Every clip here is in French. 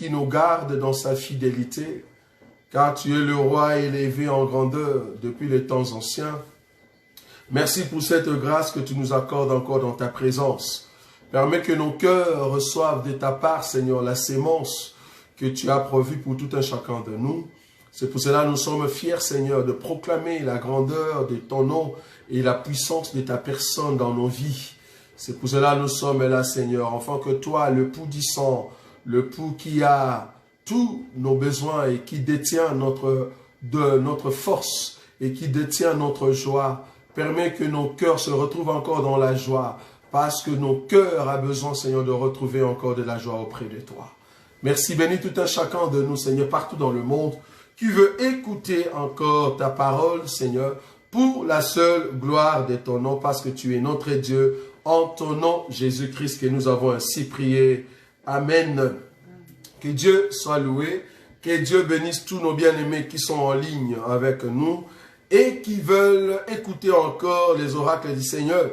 qui nous garde dans sa fidélité, car tu es le roi élevé en grandeur depuis les temps anciens. Merci pour cette grâce que tu nous accordes encore dans ta présence. Permets que nos cœurs reçoivent de ta part, Seigneur, la sémence que tu as prévue pour tout un chacun de nous. C'est pour cela que nous sommes fiers, Seigneur, de proclamer la grandeur de ton nom et la puissance de ta personne dans nos vies. C'est pour cela que nous sommes là, Seigneur, afin que toi, le puissant, le pou qui a tous nos besoins et qui détient notre force et qui détient notre joie, permet que nos cœurs se retrouvent encore dans la joie, parce que nos cœurs ont besoin, Seigneur, de retrouver encore de la joie auprès de toi. Merci, bénis tout un chacun de nous, Seigneur, partout dans le monde, qui veut écouter encore ta parole, Seigneur, pour la seule gloire de ton nom, parce que tu es notre Dieu, en ton nom, Jésus-Christ, que nous avons ainsi prié. Amen. Que Dieu soit loué, que Dieu bénisse tous nos bien-aimés qui sont en ligne avec nous et qui veulent écouter encore les oracles du Seigneur.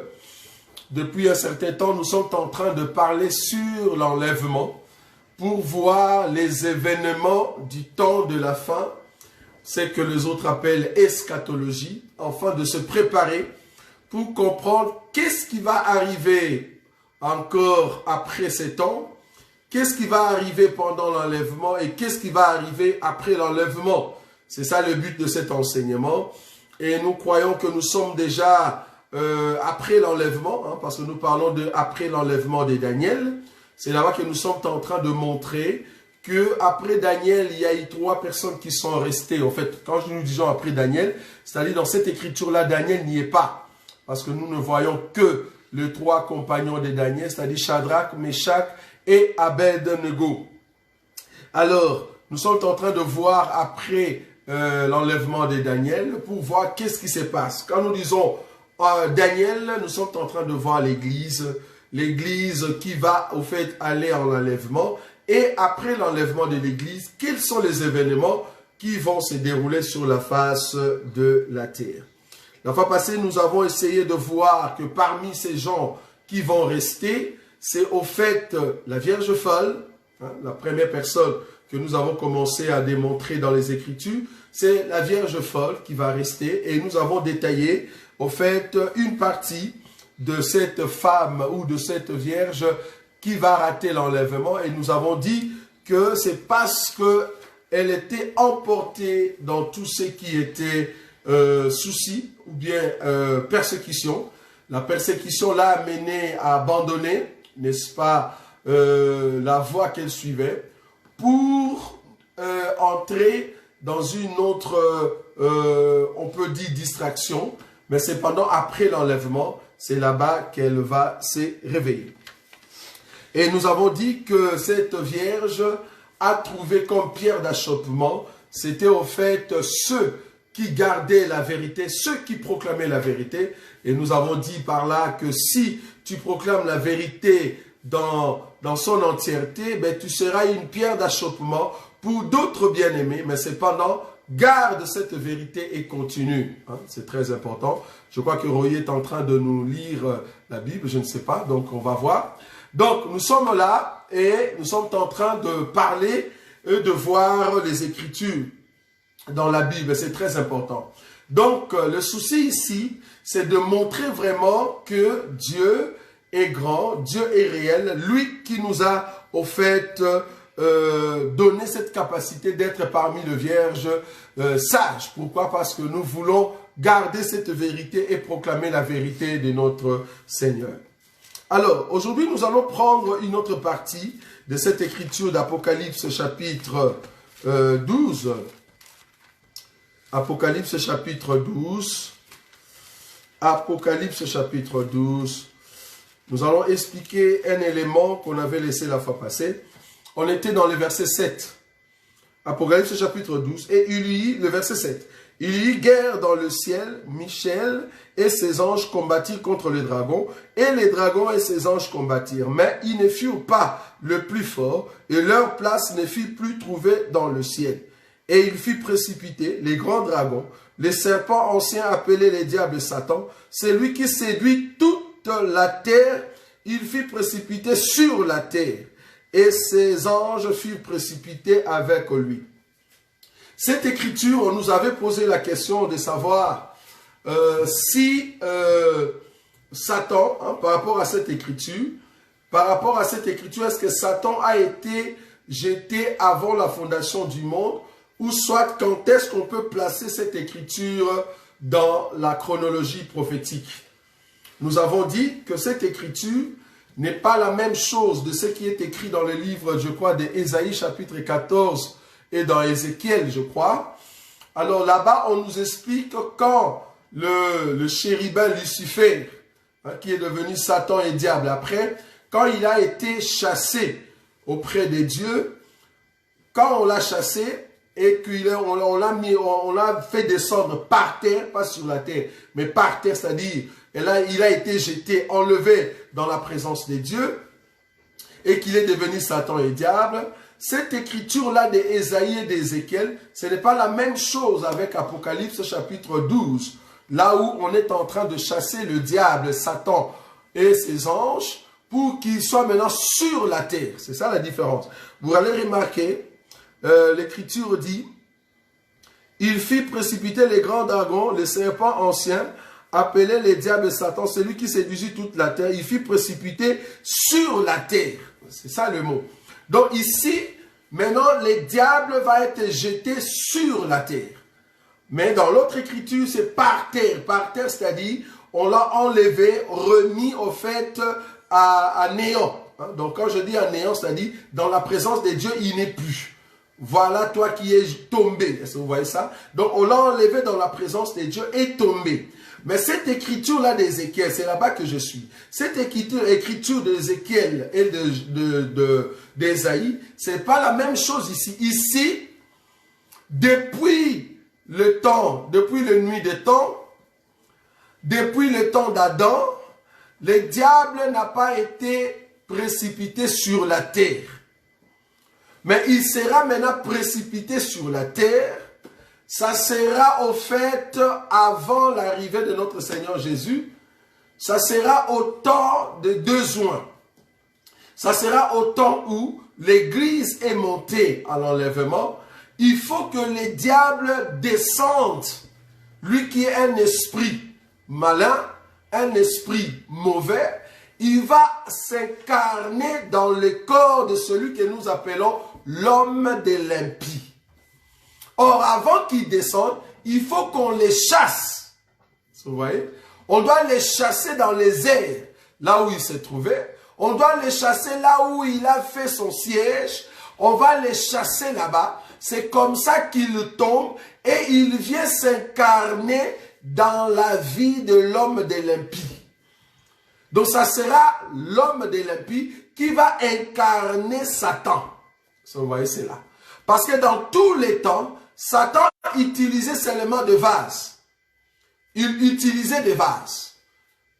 Depuis un certain temps, nous sommes en train de parler sur l'enlèvement pour voir les événements du temps de la fin, c'est que les autres appellent eschatologie, afin de se préparer pour comprendre qu'est-ce qui va arriver encore après ces temps, qu'est-ce qui va arriver pendant l'enlèvement et qu'est-ce qui va arriver après l'enlèvement. C'est ça le but de cet enseignement. Et nous croyons que nous sommes déjà après l'enlèvement, hein, parce que nous parlons de après l'enlèvement de Daniel. C'est là-bas que nous sommes en train de montrer que après Daniel, il y a eu 3 personnes qui sont restées. En fait, quand nous disons après Daniel, c'est-à-dire dans cette écriture-là, Daniel n'y est pas. Parce que nous ne voyons que les 3 compagnons de Daniel, c'est-à-dire Shadrach, Meshach et Abed-Nego. Alors, nous sommes en train de voir après l'enlèvement de Daniel pour voir qu'est-ce qui se passe. Quand nous disons Daniel, nous sommes en train de voir l'Église qui va au fait aller en enlèvement. Et après l'enlèvement de l'Église, quels sont les événements qui vont se dérouler sur la face de la terre? La fois passée, nous avons essayé de voir que parmi ces gens qui vont rester, c'est au fait la Vierge folle, hein, la première personne que nous avons commencé à démontrer dans les Écritures, c'est la Vierge folle qui va rester. Et nous avons détaillé au fait une partie de cette femme ou de cette Vierge qui va rater l'enlèvement. Et nous avons dit que c'est parce qu'elle était emportée dans tout ce qui était souci ou bien persécution. La persécution l'a amenée à abandonner, n'est-ce pas, la voie qu'elle suivait pour entrer dans une autre, on peut dire distraction, mais cependant après l'enlèvement, c'est là-bas qu'elle va se réveiller. Et nous avons dit que cette Vierge a trouvé comme pierre d'achoppement, c'était au fait ceux qui gardaient la vérité, ceux qui proclamaient la vérité. Et nous avons dit par là que si tu proclames la vérité dans son entièreté, ben, tu seras une pierre d'achoppement pour d'autres bien-aimés, mais cependant, garde cette vérité et continue. Hein, c'est très important. Je crois que Royer est en train de nous lire la Bible, je ne sais pas, donc on va voir. Donc, nous sommes là et nous sommes en train de parler et de voir les Écritures dans la Bible. C'est très important. Donc, le souci ici, c'est de montrer vraiment que Dieu est grand, Dieu est réel, lui qui nous a au fait donné cette capacité d'être parmi les vierges sages. Pourquoi? Parce que nous voulons garder cette vérité et proclamer la vérité de notre Seigneur. Alors, aujourd'hui, nous allons prendre une autre partie de cette écriture d'Apocalypse chapitre 12. Apocalypse chapitre 12. Apocalypse chapitre 12. Nous allons expliquer un élément qu'on avait laissé la fois passée. On était dans le verset 7. Apocalypse chapitre 12. Et il y eut le verset 7. Il y eut guerre dans le ciel, Michel et ses anges combattirent contre les dragons, et les dragons et ses anges combattirent. Mais ils ne furent pas le plus fort, et leur place ne fut plus trouvée dans le ciel. Et il fut précipité, les grands dragons, les serpents anciens appelés les diables et Satan, c'est lui qui séduit toute la terre, il fut précipité sur la terre. et ses anges furent précipités avec lui. Cette écriture, on nous avait posé la question de savoir si Satan, par rapport à cette écriture, est-ce que Satan a été jeté avant la fondation du monde, ou soit quand est-ce qu'on peut placer cette écriture dans la chronologie prophétique? Nous avons dit que cette écriture n'est pas la même chose de ce qui est écrit dans le livre, je crois, d'Ésaïe chapitre 14 et dans Ézéchiel, je crois. Alors là-bas, on nous explique que quand le chérubin Lucifer, qui est devenu Satan et diable, après, quand il a été chassé auprès des dieux, quand on l'a chassé et qu'on l'a fait descendre par terre, pas sur la terre, mais par terre, c'est-à-dire, il a été jeté, enlevé dans la présence des dieux, et qu'il est devenu Satan et diable. Cette écriture-là d'Ésaïe et d'Ézéchiel, ce n'est pas la même chose avec Apocalypse chapitre 12, là où on est en train de chasser le diable, Satan et ses anges, pour qu'ils soient maintenant sur la terre. C'est ça la différence. Vous allez remarquer, l'écriture dit, « Il fit précipiter les grands dragons, les serpents anciens, appelés les diables et Satan, celui qui séduisit toute la terre. Il fit précipiter sur la terre. » C'est ça le mot. Donc ici, maintenant, les diables vont être jetés sur la terre. Mais dans l'autre écriture, c'est par terre. Par terre, c'est-à-dire, on l'a enlevé, remis au fait à néant. Donc quand je dis à néant, c'est-à-dire, dans la présence de Dieu, il n'est plus. Voilà toi qui es tombé. Est-ce que vous voyez ça? Donc on l'a enlevé dans la présence de Dieu et tombé. Mais cette écriture-là d'Ézéchiel, c'est là-bas que je suis. Cette écriture d'Ézéchiel et d'Ésaïe, c'est pas la même chose ici. Ici, depuis le nuit des temps, depuis le temps d'Adam, le diable n'a pas été précipité sur la terre. Mais il sera maintenant précipité sur la terre. Ça sera au fait avant l'arrivée de notre Seigneur Jésus. Ça sera au temps de 2 juin. Ça sera au temps où l'Église est montée à l'enlèvement. Il faut que les diables descendent. Lui qui est un esprit malin, un esprit mauvais, il va s'incarner dans le corps de celui que nous appelons l'homme de l'impie. Or, avant qu'ils descendent, il faut qu'on les chasse. Vous voyez? On doit les chasser dans les airs, là où ils se trouvaient. On doit les chasser là où il a fait son siège. On va les chasser là-bas. C'est comme ça qu'il tombe et il vient s'incarner dans la vie de l'homme de l'impie. Donc, ça sera l'homme de l'impie qui va incarner Satan. Vous voyez, c'est là. Parce que dans tous les temps, Satan utilisait seulement des vases. Il utilisait des vases.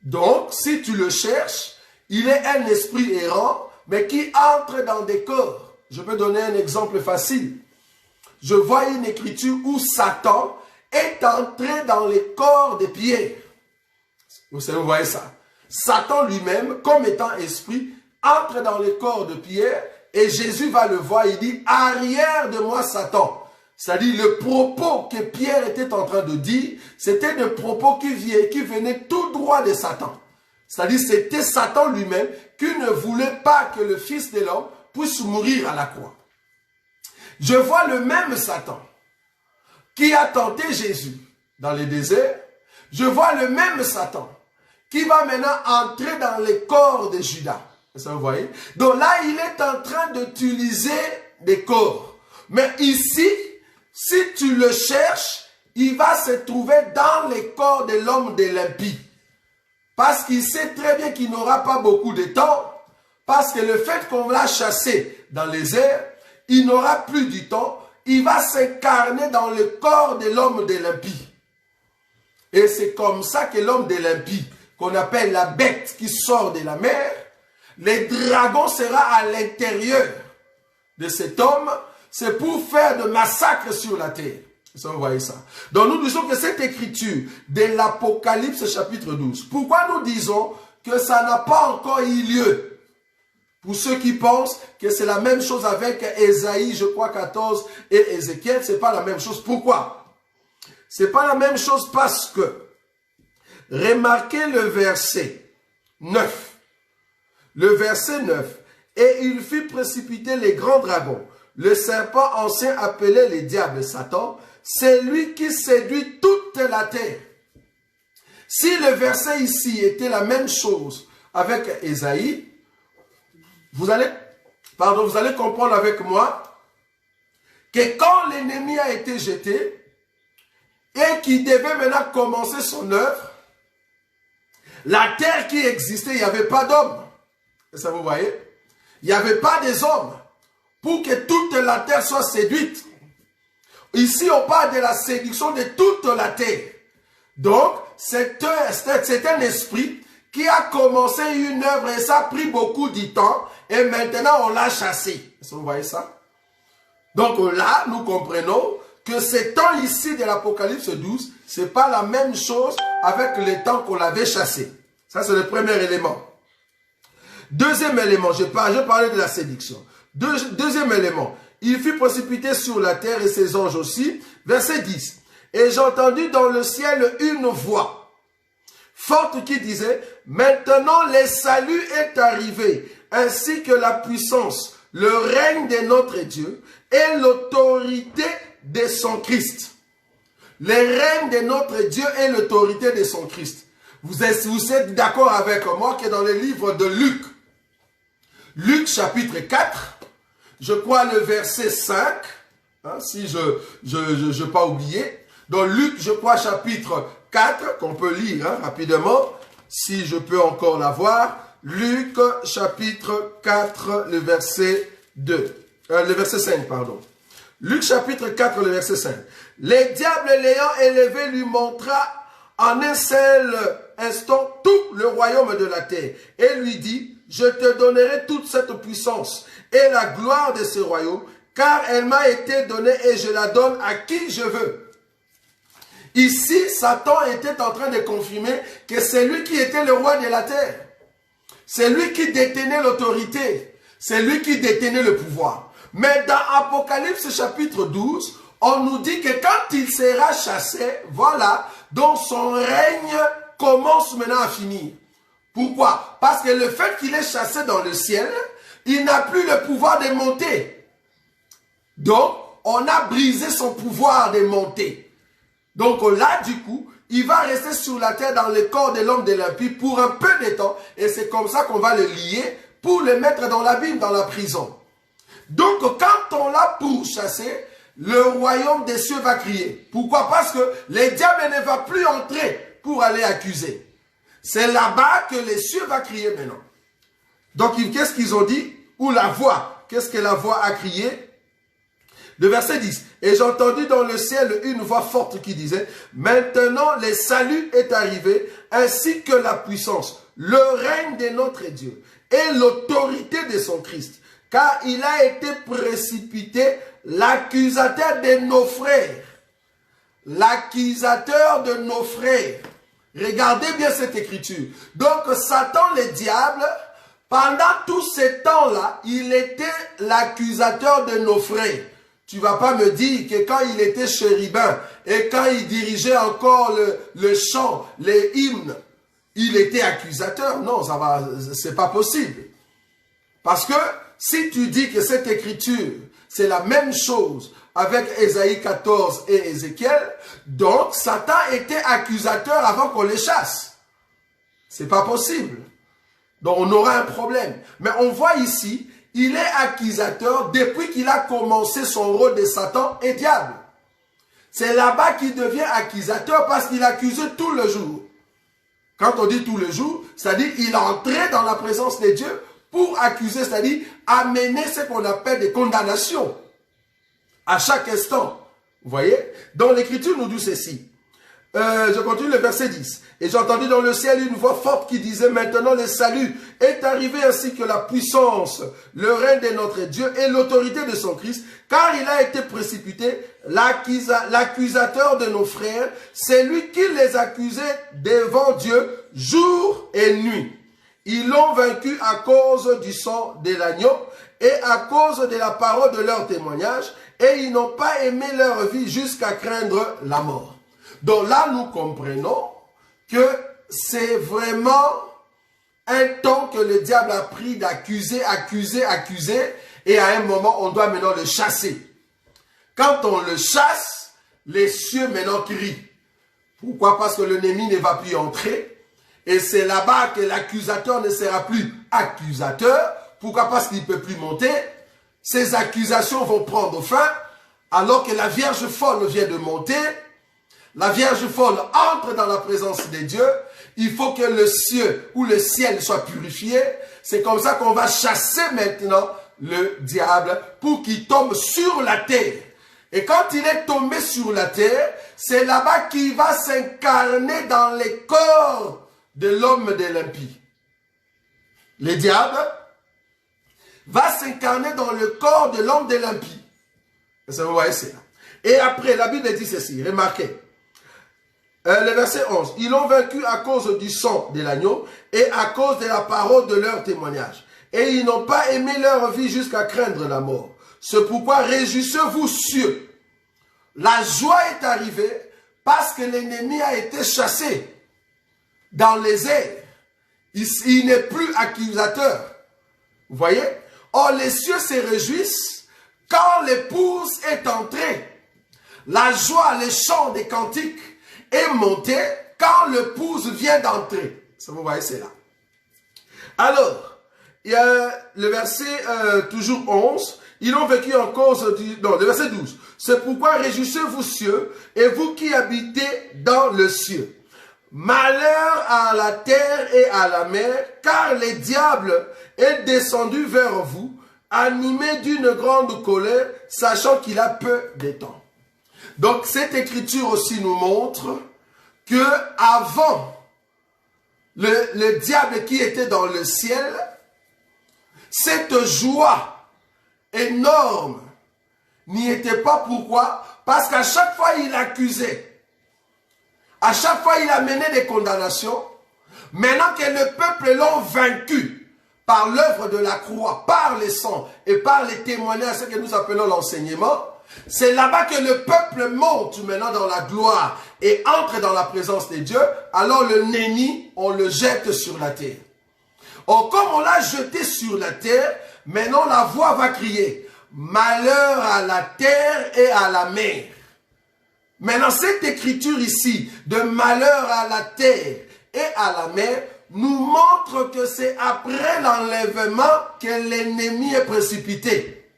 Donc, si tu le cherches, il est un esprit errant, mais qui entre dans des corps. Je peux donner un exemple facile. Je vois une écriture où Satan est entré dans les corps de Pierre. Vous voyez ça? Satan lui-même, comme étant esprit, entre dans les corps de Pierre et Jésus va le voir. Il dit, arrière de moi Satan. C'est-à-dire le propos que Pierre était en train de dire, c'était des propos qui venaient tout droit de Satan. C'est-à-dire c'était Satan lui-même qui ne voulait pas que le Fils de l'homme puisse mourir à la croix. Je vois le même Satan qui a tenté Jésus dans le désert. Je vois le même Satan qui va maintenant entrer dans les corps de Judas. Ça, vous voyez? Donc là, il est en train d'utiliser des corps. Mais ici, si tu le cherches, il va se trouver dans les corps de l'homme de l'impie. Parce qu'il sait très bien qu'il n'aura pas beaucoup de temps. Parce que le fait qu'on l'a chassé dans les airs, il n'aura plus du temps. Il va s'incarner dans le corps de l'homme de l'impie. Et c'est comme ça que l'homme de l'impie, qu'on appelle la bête qui sort de la mer, le dragon sera à l'intérieur de cet homme. C'est pour faire de massacres sur la terre. Vous voyez ça. Donc nous disons que cette écriture de l'Apocalypse chapitre 12, pourquoi nous disons que ça n'a pas encore eu lieu? Pour ceux qui pensent que c'est la même chose avec Ésaïe, je crois 14 et Ézéchiel, c'est pas la même chose. Pourquoi? C'est pas la même chose parce que, remarquez le verset 9. Le verset 9. Et il fit précipiter les grands dragons, le serpent ancien appelé les diables Satan, c'est lui qui séduit toute la terre. Si le verset ici était la même chose avec Ésaïe, vous allez comprendre avec moi que quand l'ennemi a été jeté et qu'il devait maintenant commencer son œuvre, la terre qui existait, il n'y avait pas d'hommes. Ça vous voyez? Il n'y avait pas des hommes pour que toute la terre soit séduite. Ici, on parle de la séduction de toute la terre. Donc, c'est un esprit qui a commencé une œuvre et ça a pris beaucoup de temps et maintenant on l'a chassé. Est-ce que vous voyez ça? Donc là, nous comprenons que ces temps ici de l'Apocalypse 12, ce n'est pas la même chose avec les temps qu'on l'avait chassé. Ça, c'est le premier élément. Deuxième élément, je parlais de la séduction. Deuxième élément, il fut précipité sur la terre et ses anges aussi. Verset 10. Et j'ai entendu dans le ciel une voix forte qui disait, maintenant le salut est arrivé, ainsi que la puissance, le règne de notre Dieu et l'autorité de son Christ. Le règne de notre Dieu et l'autorité de son Christ. Vous êtes d'accord avec moi que dans le livre de Luc, Luc chapitre 4, je crois le verset 5, hein, si je n'ai pas oublié, dans Luc, je crois chapitre 4, qu'on peut lire hein, rapidement, si je peux encore l'avoir. Luc chapitre 4, le verset 5, pardon. Luc chapitre 4, le verset 5. Les diables l'ayant élevé lui montra en un seul instant tout le royaume de la terre et lui dit, je te donnerai toute cette puissance et la gloire de ce royaume, car elle m'a été donnée et je la donne à qui je veux. Ici, Satan était en train de confirmer que c'est lui qui était le roi de la terre. C'est lui qui détenait l'autorité. C'est lui qui détenait le pouvoir. Mais dans Apocalypse chapitre 12, on nous dit que quand il sera chassé, voilà, donc son règne commence maintenant à finir. Pourquoi? Parce que le fait qu'il est chassé dans le ciel, il n'a plus le pouvoir de monter. Donc, on a brisé son pouvoir de monter. Donc là, du coup, il va rester sur la terre dans le corps de l'homme de l'impie pour un peu de temps. Et c'est comme ça qu'on va le lier pour le mettre dans l'abîme, dans la prison. Donc, quand on l'a pourchassé, le royaume des cieux va crier. Pourquoi? Parce que les diables ne vont plus entrer pour aller accuser. C'est là-bas que les cieux vont crier maintenant. Donc, qu'est-ce qu'ils ont dit? Ou la voix. Qu'est-ce que la voix a crié? Le verset 10. Et j'ai entendu dans le ciel une voix forte qui disait, maintenant le salut est arrivé, ainsi que la puissance, le règne de notre Dieu et l'autorité de son Christ. Car il a été précipité l'accusateur de nos frères. L'accusateur de nos frères. Regardez bien cette écriture. Donc Satan, le diable, pendant tout ce temps-là, il était l'accusateur de nos frères. Tu ne vas pas me dire que quand il était chérubin et quand il dirigeait encore le chant, les hymnes, il était accusateur. Non, c'est pas possible. Parce que si tu dis que cette écriture, c'est la même chose avec Ésaïe 14 et Ézéchiel, donc Satan était accusateur avant qu'on les chasse. C'est pas possible. Donc on aura un problème. Mais on voit ici, il est accusateur depuis qu'il a commencé son rôle de Satan et diable. C'est là-bas qu'il devient accusateur parce qu'il accuse tout le jour. Quand on dit tout le jour, c'est-à-dire il entrait dans la présence de Dieu pour accuser, c'est-à-dire amener ce qu'on appelle des condamnations à chaque instant. Vous voyez? Donc l'écriture nous dit ceci. Je continue le verset 10. Et j'ai entendu dans le ciel une voix forte qui disait, maintenant le salut est arrivé ainsi que la puissance, le règne de notre Dieu et l'autorité de son Christ, car il a été précipité l'accusateur de nos frères, c'est lui qui les accusait devant Dieu jour et nuit. Ils l'ont vaincu à cause du sang de l'agneau et à cause de la parole de leur témoignage, et ils n'ont pas aimé leur vie jusqu'à craindre la mort. Donc là, nous comprenons que c'est vraiment un temps que le diable a pris d'accuser, et à un moment, on doit maintenant le chasser. Quand on le chasse, les cieux maintenant crient. Pourquoi? Parce que l'ennemi ne va plus entrer. Et c'est là-bas que l'accusateur ne sera plus accusateur. Pourquoi? Parce qu'il ne peut plus monter. Ces accusations vont prendre fin, alors que la Vierge folle vient de monter. La Vierge folle entre dans la présence de Dieu. Il faut que le ciel ou le ciel soit purifié. C'est comme ça qu'on va chasser maintenant le diable pour qu'il tombe sur la terre. Et quand il est tombé sur la terre, c'est là-bas qu'il va s'incarner dans les corps de l'homme de l'impie. Le diable va s'incarner dans le corps de l'homme de l'impie. Vous voyez, c'est là. Et après, la Bible dit ceci, remarquez. Le verset 11. Ils l'ont vaincu à cause du sang de l'agneau et à cause de la parole de leur témoignage. Et ils n'ont pas aimé leur vie jusqu'à craindre la mort. C'est pourquoi réjouissez-vous cieux. La joie est arrivée parce que l'ennemi a été chassé dans les airs. Il n'est plus accusateur. Vous voyez? Or, les cieux se réjouissent quand l'épouse est entrée. La joie, les chants des cantiques est monté quand l'épouse vient d'entrer. Ça, vous voyez, c'est là. Alors, il y a le verset toujours 11. Ils ont vécu en cause du... Non, le verset 12. C'est pourquoi réjouissez-vous cieux et vous qui habitez dans le ciel. Malheur à la terre et à la mer, car le diable est descendu vers vous, animé d'une grande colère, sachant qu'il a peu de temps. Donc, cette écriture aussi nous montre que avant le diable qui était dans le ciel, cette joie énorme n'y était pas. Pourquoi? Parce qu'à chaque fois il accusait, à chaque fois il amenait des condamnations. Maintenant que le peuple l'ont vaincu par l'œuvre de la croix, par les sangs et par les témoignages, ce que nous appelons l'enseignement, c'est là-bas que le peuple monte maintenant dans la gloire et entre dans la présence de Dieu. Alors le ennemi, on le jette sur la terre. Or, comme on l'a jeté sur la terre, maintenant la voix va crier, malheur à la terre et à la mer. Maintenant, cette écriture ici, de malheur à la terre et à la mer, nous montre que c'est après l'enlèvement que l'ennemi est précipité.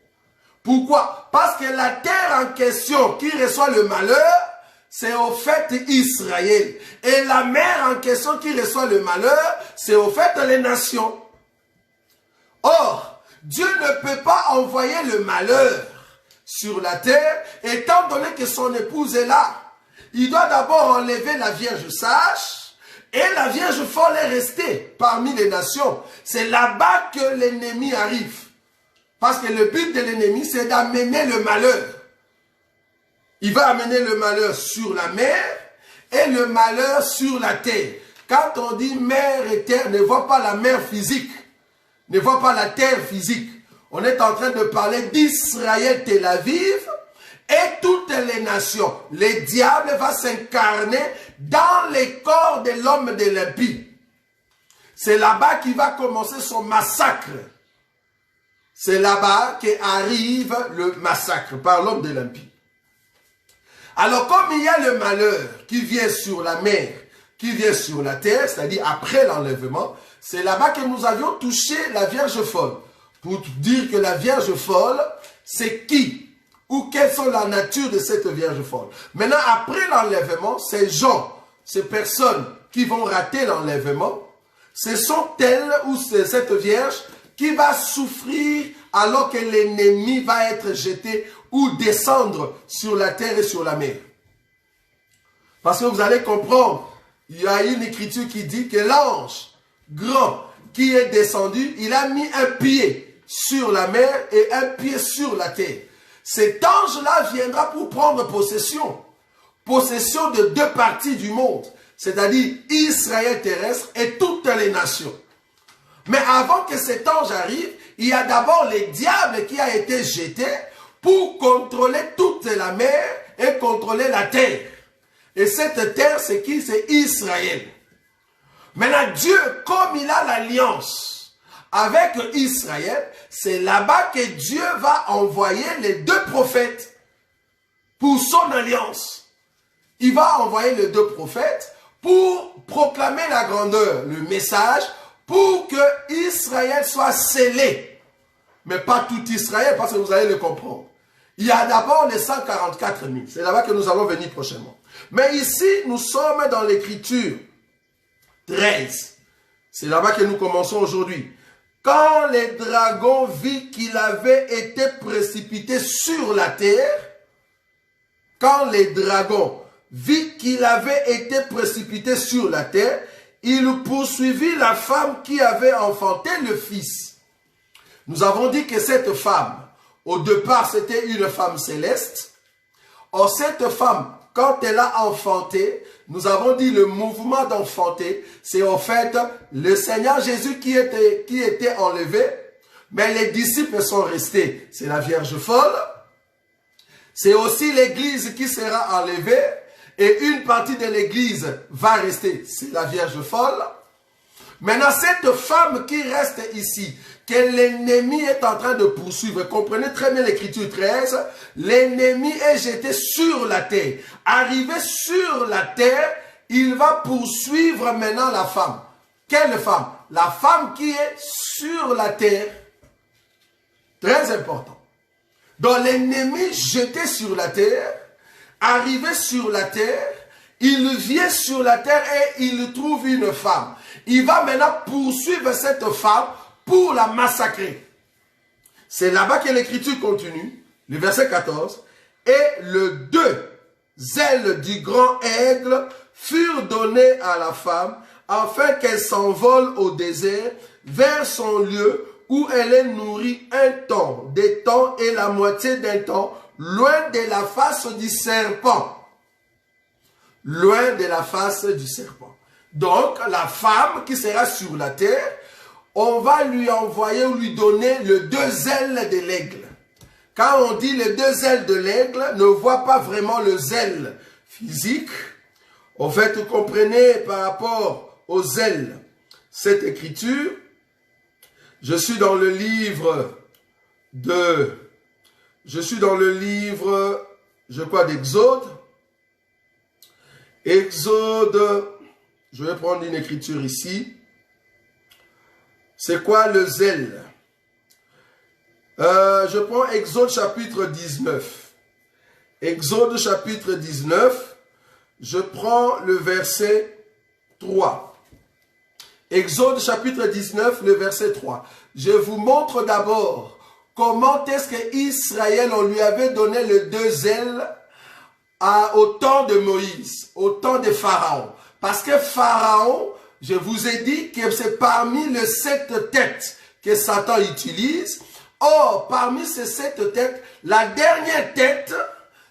Pourquoi? Parce que la terre en question qui reçoit le malheur, c'est au fait Israël. Et la mer en question qui reçoit le malheur, c'est au fait les nations. Or, Dieu ne peut pas envoyer le malheur sur la terre, étant donné que son épouse est là. Il doit d'abord enlever la Vierge sage, et la Vierge folle est restée parmi les nations. C'est là-bas que l'ennemi arrive. Parce que le but de l'ennemi, c'est d'amener le malheur. Il va amener le malheur sur la mer et le malheur sur la terre. Quand on dit mer et terre, ne voit pas la mer physique, ne voit pas la terre physique. On est en train de parler d'Israël, Tel Aviv et toutes les nations. Le diable va s'incarner dans les corps de l'homme de l'impie. C'est là-bas qu'il va commencer son massacre. C'est là-bas qu'arrive le massacre par l'homme de l'impie. Alors, comme il y a le malheur qui vient sur la mer, qui vient sur la terre, c'est-à-dire après l'enlèvement, c'est là-bas que nous avions touché la Vierge folle. Pour dire que la Vierge folle, c'est qui? Ou quelles sont la nature de cette Vierge folle? Maintenant, après l'enlèvement, ces gens, ces personnes qui vont rater l'enlèvement, ce sont elles ou cette Vierge qui va souffrir alors que l'ennemi va être jeté ou descendre sur la terre et sur la mer. Parce que vous allez comprendre, il y a une écriture qui dit que l'ange grand qui est descendu, il a mis un pied sur la mer et un pied sur la terre. Cet ange-là viendra pour prendre possession. Possession de deux parties du monde, c'est-à-dire Israël terrestre et toutes les nations. Mais avant que cet ange arrive, il y a d'abord le diable qui a été jeté pour contrôler toute la mer et contrôler la terre. Et cette terre, c'est qui? C'est Israël. Maintenant, Dieu, comme il a l'alliance avec Israël, c'est là-bas que Dieu va envoyer les 2 prophètes pour son alliance. Il va envoyer les 2 prophètes pour proclamer la grandeur, le message, pour que Israël soit scellé. Mais pas tout Israël, parce que vous allez le comprendre. Il y a d'abord les 144 000. C'est là-bas que nous allons venir prochainement. Mais ici, nous sommes dans l'écriture 13. C'est là-bas que nous commençons aujourd'hui. Quand les dragons virent qu'il avait été précipité sur la terre, quand les dragons virent qu'il avait été précipité sur la terre, il poursuivit la femme qui avait enfanté le fils. Nous avons dit que cette femme, au départ, c'était une femme céleste. Or, cette femme, quand elle a enfanté, nous avons dit le mouvement d'enfanter, c'est en fait le Seigneur Jésus qui était enlevé, mais les disciples sont restés. C'est la Vierge folle. C'est aussi l'Église qui sera enlevée et une partie de l'Église va rester. C'est la Vierge folle. Maintenant, cette femme qui reste ici, que l'ennemi est en train de poursuivre, comprenez très bien l'écriture 13, l'ennemi est jeté sur la terre. Arrivé sur la terre, il va poursuivre maintenant la femme. Quelle femme? La femme qui est sur la terre. Très important. Donc l'ennemi jeté sur la terre, arrivé sur la terre, il vient sur la terre et il trouve une femme. Il va maintenant poursuivre cette femme pour la massacrer. C'est là-bas que l'écriture continue, le verset 14. Et les 2 ailes du grand aigle furent données à la femme, afin qu'elle s'envole au désert vers son lieu où elle est nourrie un temps, des temps et la moitié d'un temps, loin de la face du serpent. Loin de la face du serpent. Donc, la femme qui sera sur la terre, on va lui envoyer ou lui donner les 2 ailes de l'aigle. Quand on dit les 2 ailes de l'aigle, ne voit pas vraiment les ailes physiques. En fait, vous comprenez par rapport aux ailes, cette écriture. Je suis dans le livre d'Exode. Exode, je vais prendre une écriture ici. C'est quoi le zèle? Je prends Exode chapitre 19. Exode chapitre 19, je prends le verset 3. Exode chapitre 19, le verset 3. Je vous montre d'abord comment est-ce que Israël, on lui avait donné les 2 ailes au temps de Moïse, au temps de Pharaon. Parce que Pharaon, je vous ai dit que c'est parmi les 7 têtes que Satan utilise. Or, parmi ces 7 têtes, la dernière tête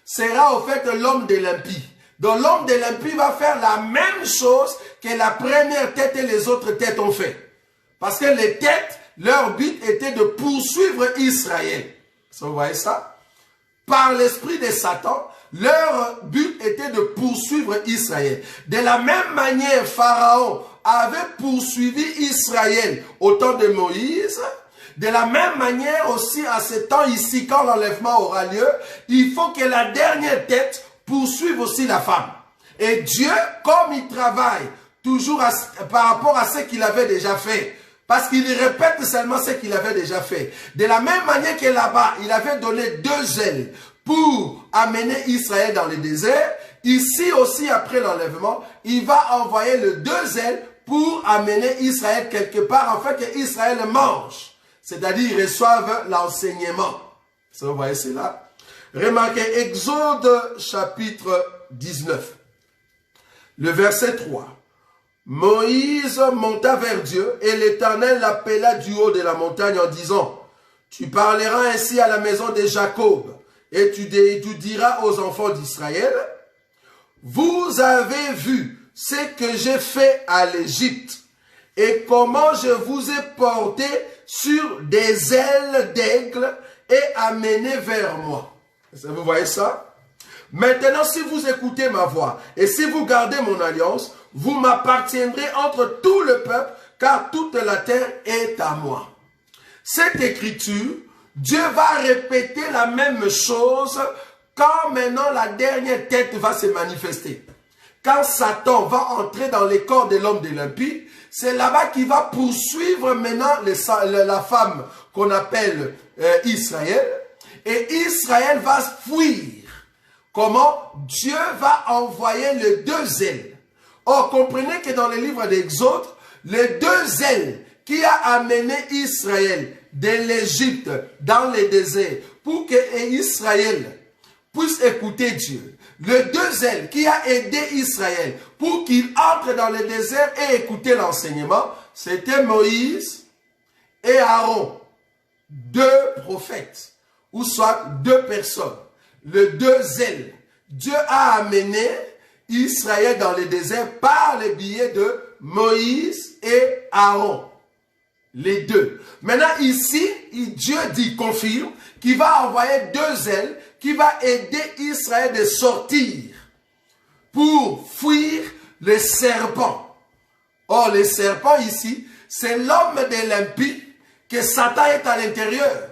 sera au fait l'homme de l'impie. Donc l'homme de l'impie va faire la même chose que la première tête et les autres têtes ont fait. Parce que les têtes, leur but était de poursuivre Israël. Vous voyez ça? Par l'esprit de Satan, leur but était de poursuivre Israël. De la même manière, Pharaon avait poursuivi Israël au temps de Moïse. De la même manière aussi, à ce temps ici, quand l'enlèvement aura lieu, il faut que la dernière tête poursuive aussi la femme. Et Dieu, comme il travaille toujours par rapport à ce qu'il avait déjà fait, parce qu'il répète seulement ce qu'il avait déjà fait. De la même manière que là-bas, il avait donné 2 ailes pour amener Israël dans le désert. Ici aussi, après l'enlèvement, il va envoyer les 2 ailes pour amener Israël quelque part, afin que Israël mange. C'est-à-dire, ils reçoivent l'enseignement. Vous voyez cela? Remarquez, Exode chapitre 19, le verset 3. Moïse monta vers Dieu et l'Éternel l'appela du haut de la montagne en disant, « Tu parleras ainsi à la maison de Jacob et tu diras aux enfants d'Israël, « Vous avez vu ce que j'ai fait à l'Égypte et comment je vous ai porté sur des ailes d'aigle et amené vers moi. Vous voyez ça? Maintenant, si vous écoutez ma voix et si vous gardez mon alliance, vous m'appartiendrez entre tout le peuple, car toute la terre est à moi. Cette écriture, Dieu va répéter la même chose quand maintenant la dernière tête va se manifester. Quand Satan va entrer dans les corps de l'homme de l'impie, c'est là-bas qu'il va poursuivre maintenant la femme qu'on appelle Israël. Et Israël va fuir. Comment? Dieu va envoyer les deux ailes. Or, comprenez que dans le livre d'Exode, les deux ailes qui a amené Israël de l'Égypte dans le désert pour que Israël puisse écouter Dieu. Les deux ailes qui a aidé Israël pour qu'il entre dans le désert et écouter l'enseignement, c'était Moïse et Aaron. Deux prophètes, ou soit deux personnes. Les deux ailes. Dieu a amené Israël dans le désert par le biais de Moïse et Aaron. Les deux. Maintenant ici, Dieu dit, confirme, qu'il va envoyer deux ailes qui va aider Israël de sortir pour fuir les serpents. Or, les serpents ici, c'est l'homme de l'impie que Satan est à l'intérieur.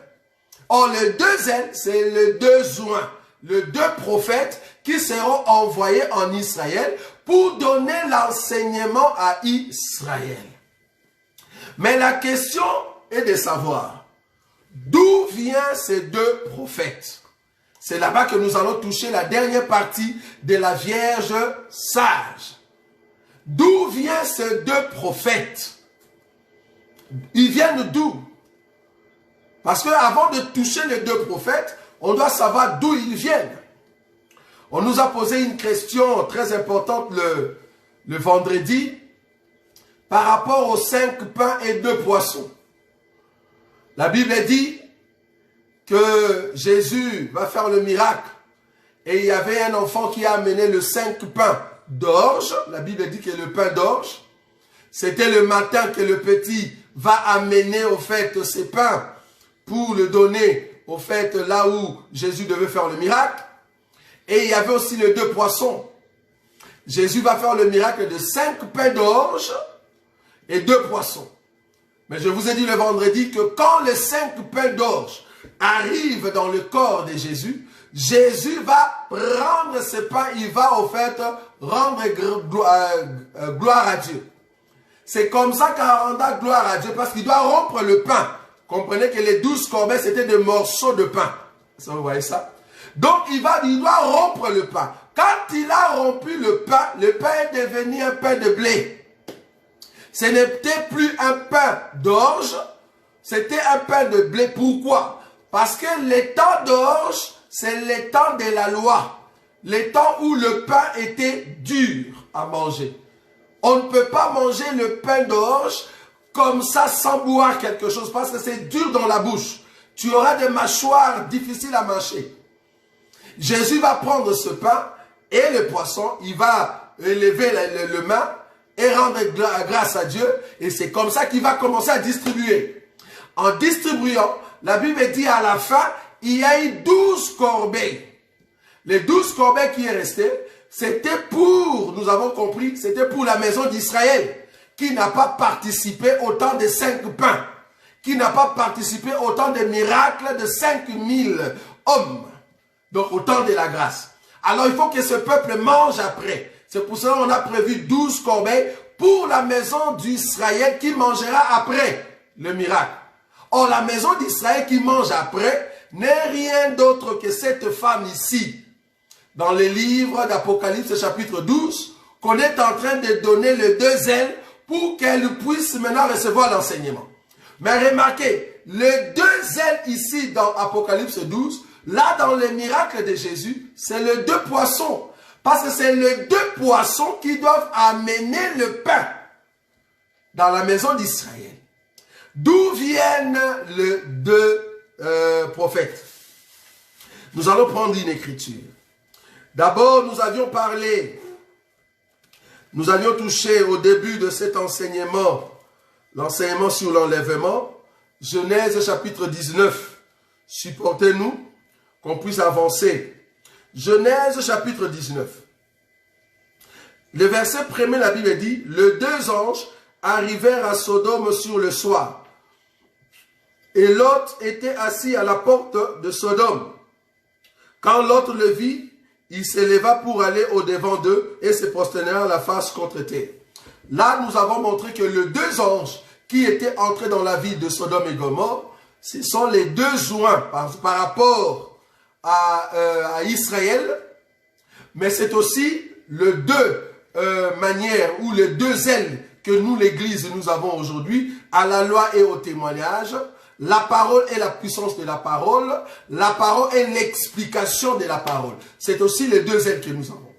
Or, les deux ailes, c'est les deux oins, les deux prophètes qui seront envoyés en Israël pour donner l'enseignement à Israël. Mais la question est de savoir d'où viennent ces deux prophètes. C'est là-bas que nous allons toucher la dernière partie de la Vierge sage. D'où viennent ces deux prophètes? Ils viennent d'où? Parce qu'avant de toucher les deux prophètes, on doit savoir d'où ils viennent. On nous a posé une question très importante le vendredi par rapport aux 5 pains et 2 poissons. La Bible dit que Jésus va faire le miracle et il y avait un enfant qui a amené le 5 pains d'orge. La Bible dit que le pain d'orge, c'était le matin que le petit va amener au fait ces pains pour le donner au fait là où Jésus devait faire le miracle. Et il y avait aussi les 2 poissons. Jésus va faire le miracle de 5 pains d'orge et 2 poissons. Mais je vous ai dit le vendredi que quand les 5 pains d'orge arrivent dans le corps de Jésus, Jésus va prendre ce pain, il va au fait rendre gloire à Dieu. C'est comme ça qu'il rendra gloire à Dieu, parce qu'il doit rompre le pain. Comprenez que les 12 corbeilles, c'était des morceaux de pain. Vous voyez ça? Donc il doit rompre le pain. Quand il a rompu le pain est devenu un pain de blé. Ce n'était plus un pain d'orge, c'était un pain de blé. Pourquoi? Parce que les temps d'orge, c'est les temps de la loi. Les temps où le pain était dur à manger. On ne peut pas manger le pain d'orge comme ça sans boire quelque chose parce que c'est dur dans la bouche. Tu auras des mâchoires difficiles à mâcher. Jésus va prendre ce pain et le poisson, il va élever le main et rendre grâce à Dieu. Et c'est comme ça qu'il va commencer à distribuer. En distribuant, la Bible dit à la fin, il y a eu 12 corbeilles. Les 12 corbeilles qui est resté, c'était pour, nous avons compris, c'était pour la maison d'Israël, qui n'a pas participé au temps des 5 pains, qui n'a pas participé au temps des miracles de 5000 hommes, donc au temps de la grâce. Alors il faut que ce peuple mange après. C'est pour cela qu'on a prévu 12 corbeilles pour la maison d'Israël qui mangera après le miracle. Or la maison d'Israël qui mange après n'est rien d'autre que cette femme ici, dans le livre d'Apocalypse chapitre 12, qu'on est en train de donner les 2 ailes pour qu'elle puisse maintenant recevoir l'enseignement. Mais remarquez, les 2 ailes ici dans Apocalypse 12, là dans le miracle de Jésus, c'est les 2 poissons. Parce que c'est les 2 poissons qui doivent amener le pain dans la maison d'Israël. D'où viennent les 2 prophètes? Nous allons prendre une écriture. D'abord, nous avions parlé, nous avions touché au début de cet enseignement l'enseignement sur l'enlèvement. Genèse chapitre 19. Supportez-nous, qu'on puisse avancer. Genèse chapitre 19. Le verset premier, la Bible dit, les deux anges arrivèrent à Sodome sur le soir. Et Lot était assis à la porte de Sodome. Quand Lot le vit, il s'éleva pour aller au-devant d'eux et se prosternèrent la face contre terre. Là, nous avons montré que les deux anges qui étaient entrés dans la ville de Sodome et Gomorrhe, ce sont les deux joints par rapport à Israël, mais c'est aussi les deux manières ou les deux ailes que nous, l'Église, nous avons aujourd'hui, à la loi et au témoignage. La parole est la puissance de la parole est l'explication de la parole. C'est aussi les deux ailes que nous avons.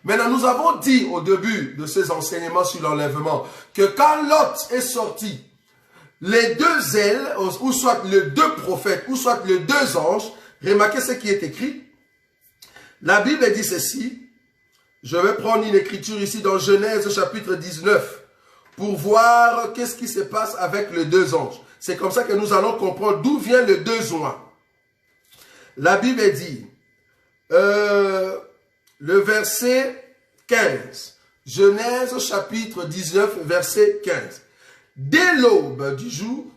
Maintenant, nous avons dit au début de ces enseignements sur l'enlèvement que quand Lot est sorti, les deux ailes, ou soit les deux prophètes, ou soit les deux anges, remarquez ce qui est écrit. La Bible dit ceci. Je vais prendre une écriture ici dans Genèse chapitre 19 pour voir qu'est-ce qui se passe avec les deux anges. C'est comme ça que nous allons comprendre d'où vient le deux joints. La Bible dit, le verset 15, Genèse chapitre 19, verset 15. Dès l'aube du jour,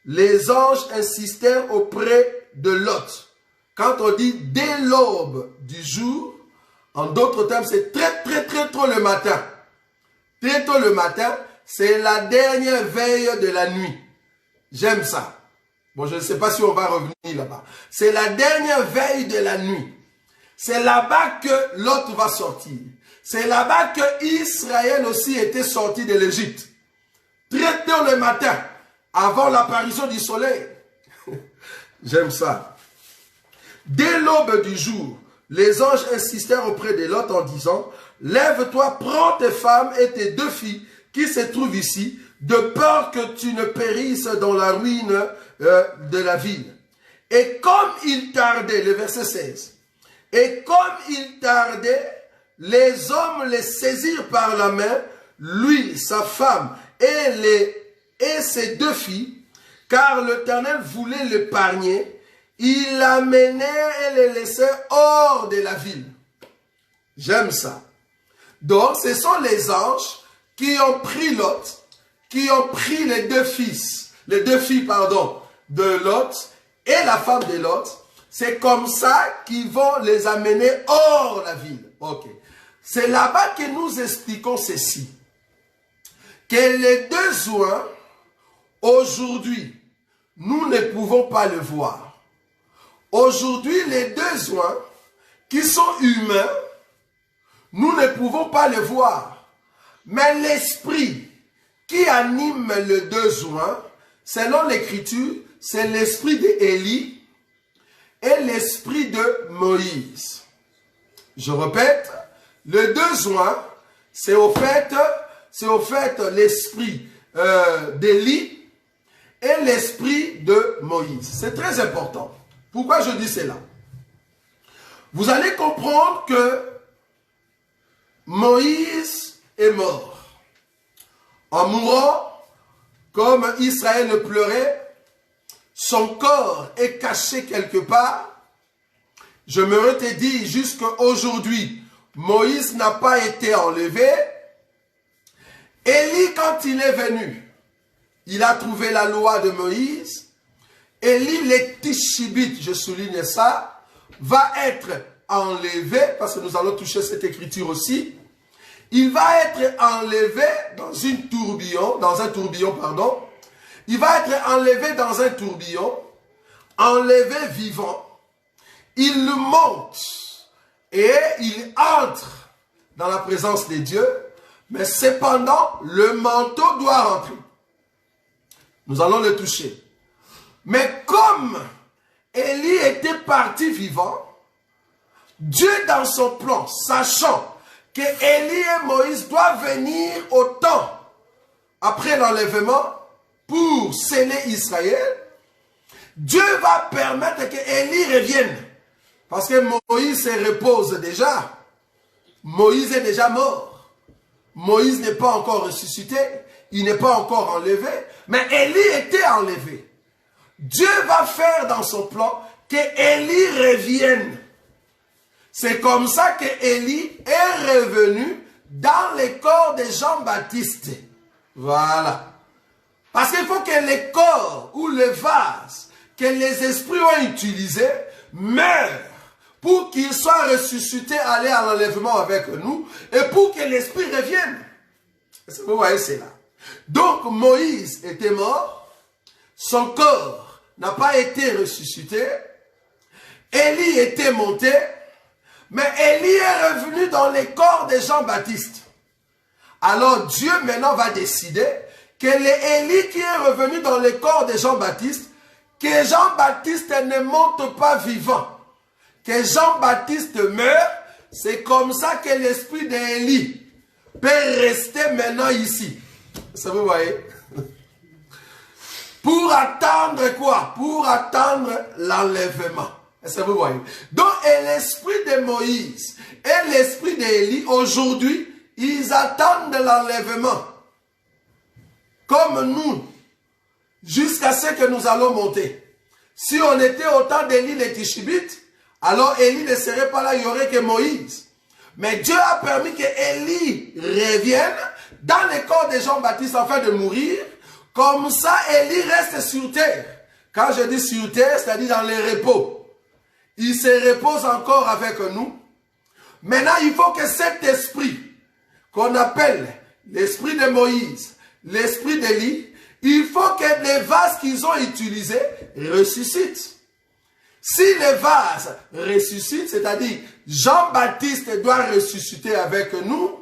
les anges insistèrent auprès de Lot. Quand on dit dès l'aube du jour, en d'autres termes, c'est très tôt le matin. Très tôt le matin, c'est la dernière veille de la nuit. J'aime ça. Bon, je ne sais pas si on va revenir là-bas. C'est la dernière veille de la nuit. C'est là-bas que Lot va sortir. C'est là-bas que Israël aussi était sorti de l'Égypte. Très tôt le matin, avant l'apparition du soleil. J'aime ça. Dès l'aube du jour, les anges insistèrent auprès de Lot en disant, « Lève-toi, prends tes femmes et tes deux filles qui se trouvent ici, de peur que tu ne périsses dans la ruine de la ville. » Et comme il tardait, le verset 16, « Et comme il tardait, les hommes les saisirent par la main, lui, sa femme et ses deux filles, car l'Éternel voulait l'épargner. Il l'amenait et les laissait hors de la ville. » J'aime ça. Donc, ce sont les anges qui ont pris Lot, qui ont pris les deux filles, de Lot et la femme de Lot. C'est comme ça qu'ils vont les amener hors la ville. Ok. C'est là-bas que nous expliquons ceci. Que les deux joints, aujourd'hui, nous ne pouvons pas le voir. Aujourd'hui, les deux joints qui sont humains, nous ne pouvons pas le voir. Mais l'esprit qui anime les deux joints, selon l'Écriture, c'est l'esprit d'Élie et l'esprit de Moïse. Je répète, les deux joints, c'est au fait l'esprit d'Élie et l'esprit de Moïse. C'est très important. Pourquoi je dis cela? Vous allez comprendre que Moïse est mort. En mourant, comme Israël le pleurait, son corps est caché quelque part. Je me te dis jusqu'à aujourd'hui, Moïse n'a pas été enlevé. Élie, quand il est venu, il a trouvé la loi de Moïse. Élie, les Tishibite, je souligne ça, va être enlevé, parce que nous allons toucher cette écriture aussi. Il va être enlevé dans un tourbillon. Il va être enlevé dans un tourbillon, enlevé vivant. Il monte et il entre dans la présence de Dieu, mais cependant, le manteau doit rentrer. Nous allons le toucher. Mais comme Élie était parti vivant, Dieu dans son plan, sachant que Élie et Moïse doivent venir au temps après l'enlèvement pour sceller Israël, Dieu va permettre que Élie revienne. Parce que Moïse se repose déjà. Moïse est déjà mort. Moïse n'est pas encore ressuscité. il n'est pas encore enlevé, mais Élie était enlevé. Dieu va faire dans son plan que Élie revienne. C'est comme ça que Élie est revenu dans le corps de Jean-Baptiste. Voilà. Parce qu'il faut que le corps ou le vase que les esprits ont utilisé meure pour qu'il soit ressuscité, aller à l'enlèvement avec nous et pour que l'esprit revienne. Vous voyez, c'est là. Donc Moïse était mort, son corps n'a pas été ressuscité, Élie était monté, mais Élie est revenu dans les corps de Jean-Baptiste. Alors Dieu maintenant va décider que l'Élie qui est revenu dans les corps de Jean-Baptiste, que Jean-Baptiste ne monte pas vivant, que Jean-Baptiste meurt, c'est comme ça que l'esprit d'Élie peut rester maintenant ici. Ça vous voyez? Pour attendre quoi? Pour attendre l'enlèvement. Ça vous voyez? Donc, l'esprit de Moïse et l'esprit d'Élie, aujourd'hui, ils attendent l'enlèvement. Comme nous, jusqu'à ce que nous allons monter. Si on était au temps d'Élie les Tishbites, alors Élie ne serait pas là, il n'y aurait que Moïse. Mais Dieu a permis que Élie revienne dans le corps de Jean-Baptiste afin de mourir. Comme ça, Élie reste sur terre. Quand je dis sur terre, c'est-à-dire dans le repos. Il se repose encore avec nous. Maintenant, il faut que cet esprit, qu'on appelle l'esprit de Moïse, l'esprit d'Élie, il faut que les vases qu'ils ont utilisés ressuscitent. Si les vases ressuscitent, c'est-à-dire Jean-Baptiste doit ressusciter avec nous,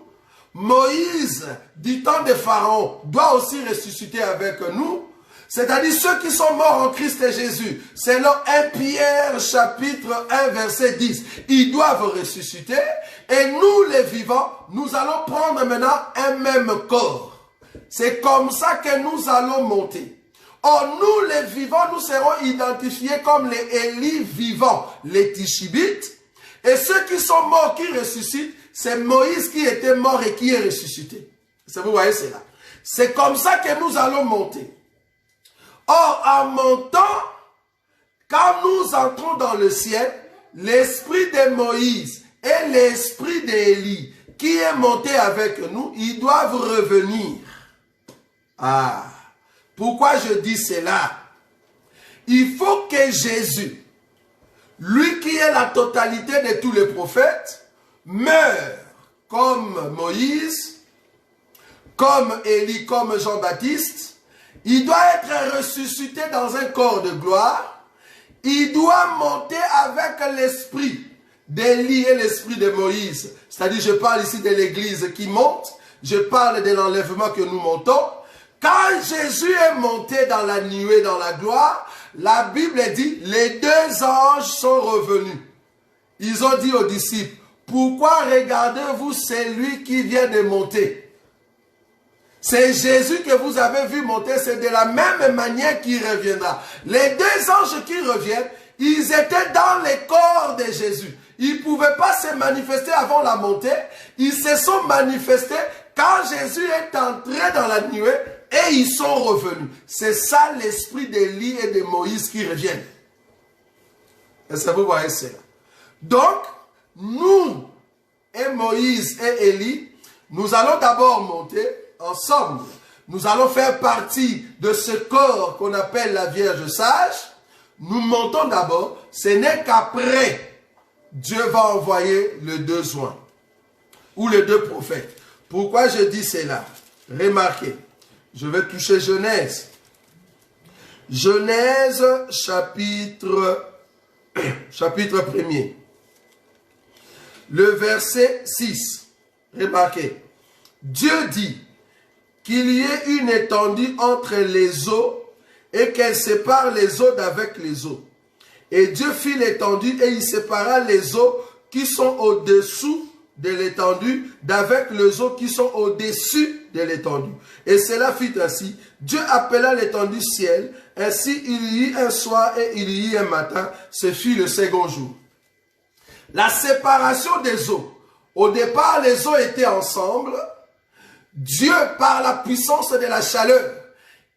Moïse, du temps de Pharaon, doit aussi ressusciter avec nous, c'est-à-dire ceux qui sont morts en Christ Jésus, selon 1 Pierre chapitre 1 verset 10, ils doivent ressusciter, et nous les vivants, nous allons prendre maintenant un même corps. C'est comme ça que nous allons monter. Or, nous les vivants, nous serons identifiés comme les Élie vivants, les Tishbites. Et ceux qui sont morts, qui ressuscitent, c'est Moïse qui était mort et qui est ressuscité. Vous voyez, c'est là. C'est comme ça que nous allons monter. Or, en montant, quand nous entrons dans le ciel, l'esprit de Moïse et l'esprit d'Élie qui est monté avec nous, ils doivent revenir. Ah, pourquoi je dis cela? Il faut que Jésus, lui qui est la totalité de tous les prophètes, meure comme Moïse, comme Élie, comme Jean-Baptiste. Il doit être ressuscité dans un corps de gloire. Il doit monter avec l'esprit d'Élie et l'esprit de Moïse. C'est-à-dire, je parle ici de l'église qui monte. Je parle de l'enlèvement que nous montons. Quand Jésus est monté dans la nuée, dans la gloire, la Bible dit, les deux anges sont revenus. Ils ont dit aux disciples, pourquoi regardez-vous celui qui vient de monter? C'est Jésus que vous avez vu monter, c'est de la même manière qu'il reviendra. Les deux anges qui reviennent, ils étaient dans le corps de Jésus. Ils ne pouvaient pas se manifester avant la montée. Ils se sont manifestés quand Jésus est entré dans la nuée et ils sont revenus. C'est ça l'esprit d'Élie et de Moïse qui reviennent. Est-ce que vous voyez cela? Donc, nous et Moïse et Élie, nous allons d'abord monter ensemble. Nous allons faire partie de ce corps qu'on appelle la Vierge sage. Nous montons d'abord. Ce n'est qu'après Dieu va envoyer les deux oints ou les deux prophètes. Pourquoi je dis cela? Remarquez, je vais toucher Genèse. Genèse chapitre 1er. Le verset 6. Remarquez, Dieu dit qu'il y ait une étendue entre les eaux et qu'elle sépare les eaux d'avec les eaux. Et Dieu fit l'étendue et il sépara les eaux qui sont au-dessous de l'étendue d'avec les eaux qui sont au-dessus de l'étendue. Et cela fit ainsi. Dieu appela l'étendue ciel. Ainsi il y eut un soir et il y eut un matin. Ce fut le second jour. La séparation des eaux. Au départ, les eaux étaient ensemble. Dieu, par la puissance de la chaleur,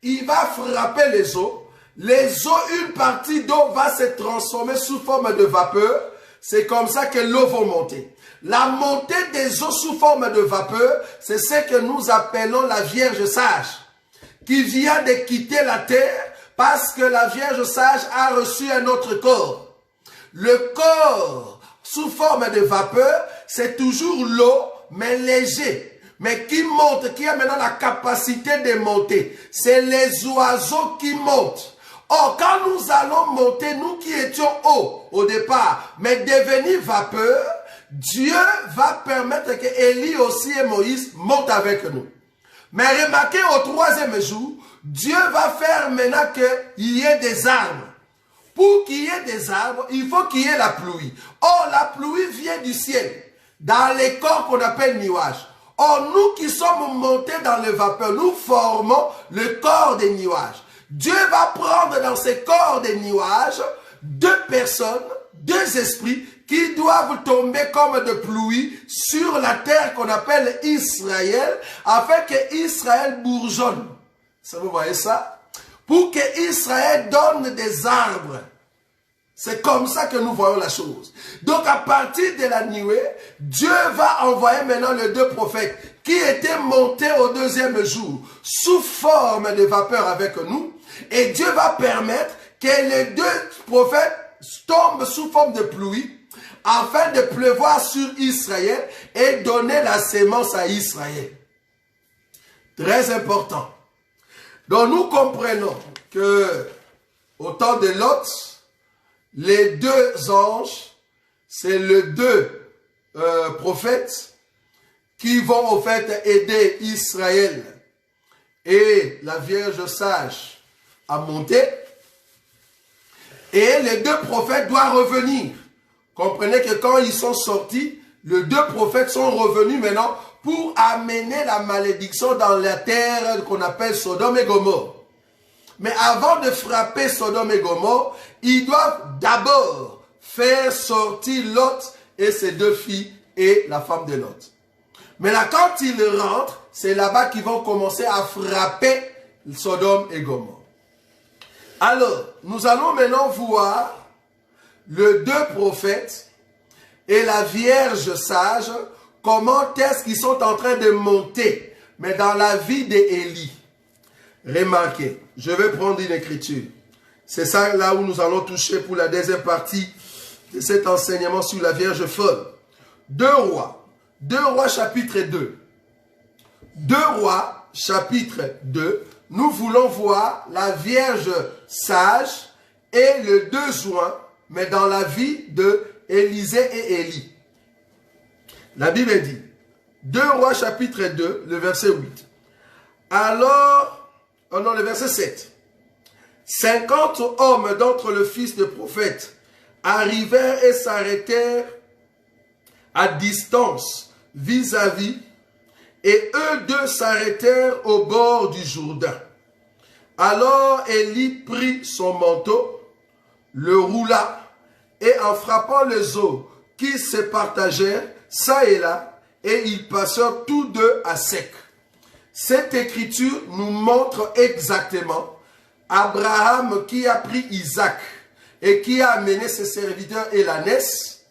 il va frapper les eaux. Les eaux, une partie d'eau va se transformer sous forme de vapeur. C'est comme ça que l'eau va monter. La montée des eaux sous forme de vapeur, c'est ce que nous appelons la Vierge sage, qui vient de quitter la terre parce que la Vierge sage a reçu un autre corps. Le corps, sous forme de vapeur, c'est toujours l'eau, mais léger, mais qui monte, qui a maintenant la capacité de monter. C'est les oiseaux qui montent. Or, quand nous allons monter, nous qui étions hauts au départ, mais devenir vapeur, Dieu va permettre que Élie aussi et Moïse montent avec nous. Mais remarquez, au troisième jour, Dieu va faire maintenant qu'il y ait des arbres. Pour qu'il y ait des arbres, il faut qu'il y ait la pluie. Or, la pluie vient du ciel, dans les corps qu'on appelle nuages. Or, nous qui sommes montés dans le vapeur, nous formons le corps des nuages. Dieu va prendre dans ces corps des nuages deux personnes, deux esprits qui doivent tomber comme de pluie sur la terre qu'on appelle Israël, afin que Israël bourgeonne. Ça, vous voyez ça? Pour que Israël donne des arbres. C'est comme ça que nous voyons la chose. Donc à partir de la nuée, Dieu va envoyer maintenant les deux prophètes qui étaient montés au deuxième jour sous forme de vapeur avec nous. Et Dieu va permettre que les deux prophètes tombent sous forme de pluie afin de pleuvoir sur Israël et donner la sémence à Israël. Très important. Donc nous comprenons que au temps de Lot, les deux anges, c'est les deux prophètes qui vont au fait aider Israël et la Vierge sage à monter. Et les deux prophètes doivent revenir. Comprenez que quand ils sont sortis, les deux prophètes sont revenus maintenant pour amener la malédiction dans la terre qu'on appelle Sodome et Gomorrhe. Mais avant de frapper Sodome et Gomorrhe, ils doivent d'abord faire sortir Lot et ses deux filles et la femme de Lot. Mais là, quand ils rentrent, c'est là-bas qu'ils vont commencer à frapper Sodome et Gomorrhe. Alors, nous allons maintenant voir les deux prophètes et la Vierge sage, comment est-ce qu'ils sont en train de monter, mais dans la vie d'Élie. Remarquez, je vais prendre une écriture. C'est ça là où nous allons toucher pour la deuxième partie de cet enseignement sur la Vierge folle. 2 Rois chapitre 2. 2 Rois chapitre 2. Nous voulons voir la Vierge sage et le 2 juin, mais dans la vie de Élisée et Élie. La Bible dit, 2 Rois chapitre 2, le verset 8. Alors, oh non, le verset 7. 50 hommes d'entre le fils de prophète arrivèrent et s'arrêtèrent à distance vis-à-vis, et eux deux s'arrêtèrent au bord du Jourdain. Alors Élie prit son manteau, le roula, et en frappant les eaux qui se partagèrent, ça et là, et ils passèrent tous deux à sec. Cette écriture nous montre exactement Abraham qui a pris Isaac et qui a amené ses serviteurs et l'ânesse.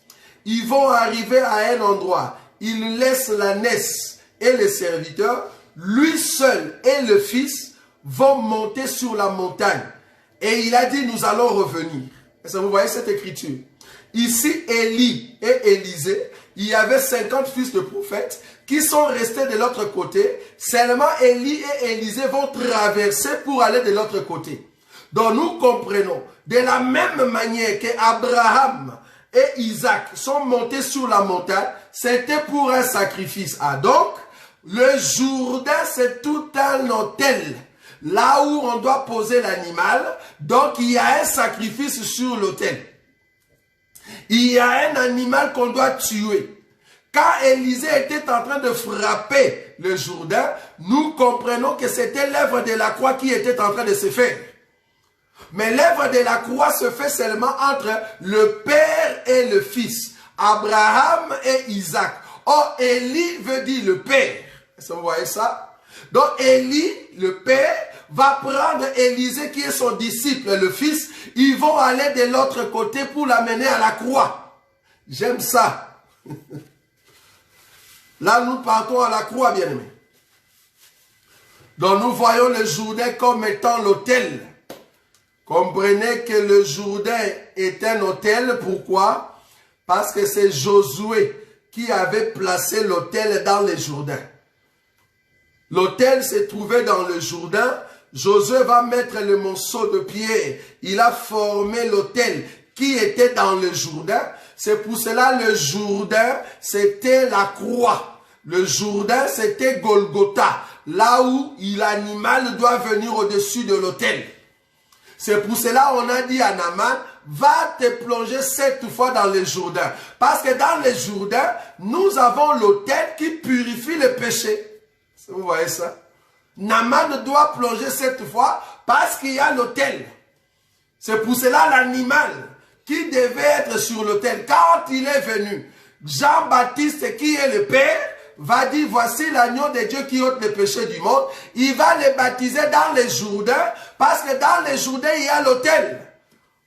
Ils vont arriver à un endroit. Ils laissent l'ânesse et les serviteurs. Lui seul et le fils vont monter sur la montagne. Et il a dit, nous allons revenir. Est-ce que vous voyez cette écriture? Ici, Élie et Élisée, il y avait 50 fils de prophètes qui sont restés de l'autre côté. Seulement Élie et Élisée vont traverser pour aller de l'autre côté. Donc nous comprenons, de la même manière que Abraham et Isaac sont montés sur la montagne, c'était pour un sacrifice. Ah donc, le Jourdain c'est tout un autel. Là où on doit poser l'animal, donc il y a un sacrifice sur l'autel. Il y a un animal qu'on doit tuer. Quand Élisée était en train de frapper le Jourdain, nous comprenons que c'était l'œuvre de la croix qui était en train de se faire. Mais l'œuvre de la croix se fait seulement entre le père et le fils, Abraham et Isaac. Or, Élie veut dire le père. Est-ce que vous voyez ça? Donc Élie, le père, va prendre Élisée qui est son disciple, le fils. Ils vont aller de l'autre côté pour l'amener à la croix. J'aime ça. Là, nous partons à la croix, bien-aimés. Donc nous voyons le Jourdain comme étant l'autel. Comprenez que le Jourdain est un autel. Pourquoi? Parce que c'est Josué qui avait placé l'autel dans le Jourdain. L'autel s'est trouvé dans le Jourdain. Josué va mettre le morceau de pierre. Il a formé l'autel qui était dans le Jourdain. C'est pour cela le Jourdain, c'était la croix. Le Jourdain, c'était Golgotha. Là où l'animal doit venir au-dessus de l'autel. C'est pour cela on a dit à Naaman, va te plonger 7 fois dans le Jourdain. Parce que dans le Jourdain, nous avons l'autel qui purifie le péché. Vous voyez ça? Naaman doit plonger 7 fois parce qu'il y a l'autel. C'est pour cela l'animal qui devait être sur l'autel. Quand il est venu, Jean-Baptiste qui est le Père, va dire, voici l'agneau de Dieu qui ôte le péché du monde. Il va les baptiser dans les Jourdains, parce que dans les Jourdains, il y a l'autel.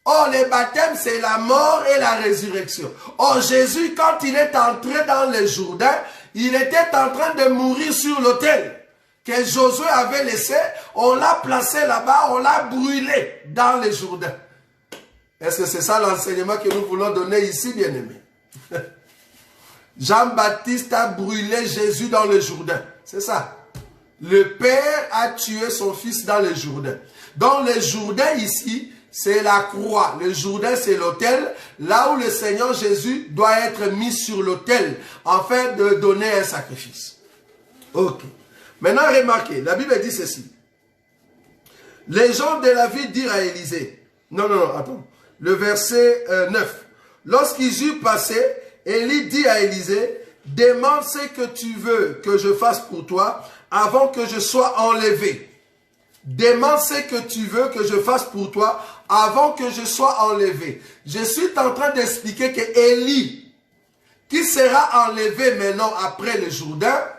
Or, le baptême, c'est la mort et la résurrection. Or, Jésus, quand il est entré dans les Jourdains, il était en train de mourir sur l'autel que Josué avait laissé. On l'a placé là-bas, on l'a brûlé dans les Jourdains. Est-ce que c'est ça l'enseignement que nous voulons donner ici, bien-aimés? Jean-Baptiste a brûlé Jésus dans le Jourdain. C'est ça. Le Père a tué son Fils dans le Jourdain. Donc le Jourdain ici, c'est la croix. Le Jourdain, c'est l'autel. Là où le Seigneur Jésus doit être mis sur l'autel afin de donner un sacrifice. Ok. Maintenant, remarquez, la Bible dit ceci. Les gens de la ville dirent à Élisée. Non, attends. Le verset 9. Lorsqu'ils eurent passé, Élie dit à Élisée, demande ce que tu veux que je fasse pour toi avant que je sois enlevé. Demande ce que tu veux que je fasse pour toi avant que je sois enlevé. Je suis en train d'expliquer que Élie, qui sera enlevé maintenant après le Jourdain,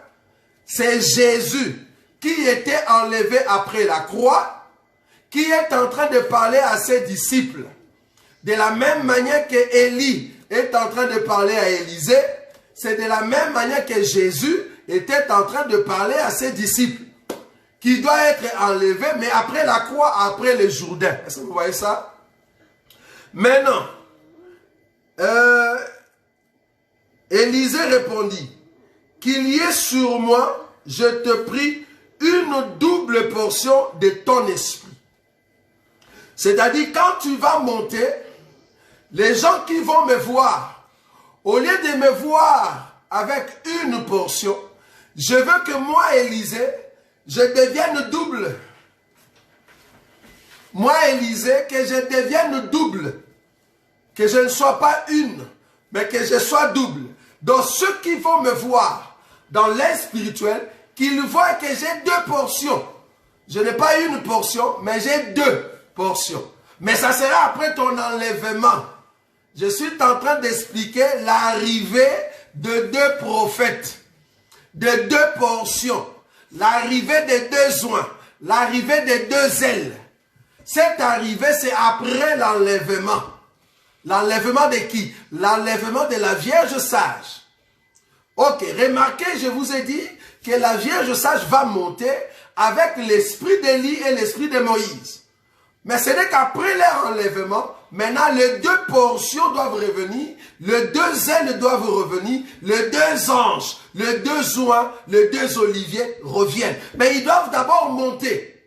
c'est Jésus qui était enlevé après la croix, qui est en train de parler à ses disciples. De la même manière que Élie est en train de parler à Élisée, c'est de la même manière que Jésus était en train de parler à ses disciples, qui doit être enlevé, mais après la croix, après le Jourdain. Est-ce que vous voyez ça? Maintenant, Élisée répondit, qu'il y ait sur moi, je te prie, une double portion de ton esprit. C'est-à-dire, quand tu vas monter, les gens qui vont me voir, au lieu de me voir avec une portion, je veux que moi, Élisée, je devienne double. Moi, Élisée, que je devienne double. Que je ne sois pas une, mais que je sois double. Donc, ceux qui vont me voir dans l'air spirituel, qu'ils voient que j'ai 2 portions. Je n'ai pas une portion, mais j'ai 2 portions. Mais ça sera après ton enlèvement. Je suis en train d'expliquer l'arrivée de 2 prophètes, de 2 portions, l'arrivée des 2 joints, l'arrivée des 2 ailes. Cette arrivée, c'est après l'enlèvement. L'enlèvement de qui? L'enlèvement de la Vierge sage. Ok, remarquez, je vous ai dit que la Vierge sage va monter avec l'esprit d'Élie et l'esprit de Moïse. Mais ce n'est qu'après leur enlèvement, maintenant les 2 portions doivent revenir, les 2 ailes doivent revenir, les 2 anges, les 2 joints, les 2 oliviers reviennent. Mais ils doivent d'abord monter.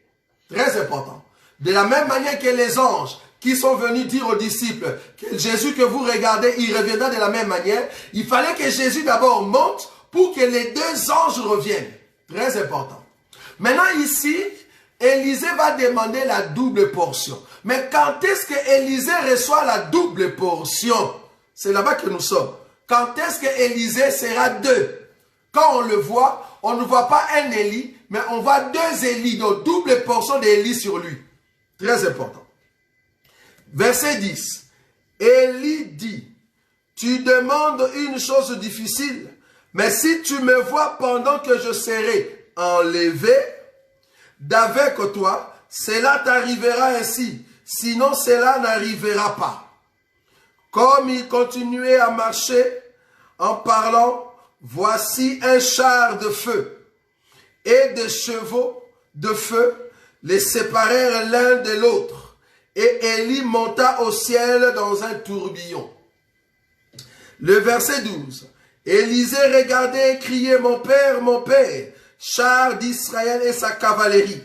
Très important. De la même manière que les anges qui sont venus dire aux disciples que Jésus que vous regardez, il reviendra de la même manière. Il fallait que Jésus d'abord monte pour que les 2 anges reviennent. Très important. Maintenant ici, Élisée va demander la double portion. Mais quand est-ce que Élisée reçoit la double portion? C'est là-bas que nous sommes. Quand est-ce que Élisée sera 2? Quand on le voit, on ne voit pas un Élie, mais on voit 2 Élis, donc double portion d'Élie sur lui. Très important. Verset 10. Élie dit, tu demandes une chose difficile, Mais si tu me vois pendant que je serai enlevé d'avec toi, cela t'arrivera ainsi. Sinon, cela n'arrivera pas. Comme il continuait à marcher en parlant, voici un char de feu et des chevaux de feu les séparèrent l'un de l'autre. Et Élie monta au ciel dans un tourbillon. Le verset 12. Élisée regardait et criait, mon père, char d'Israël et sa cavalerie.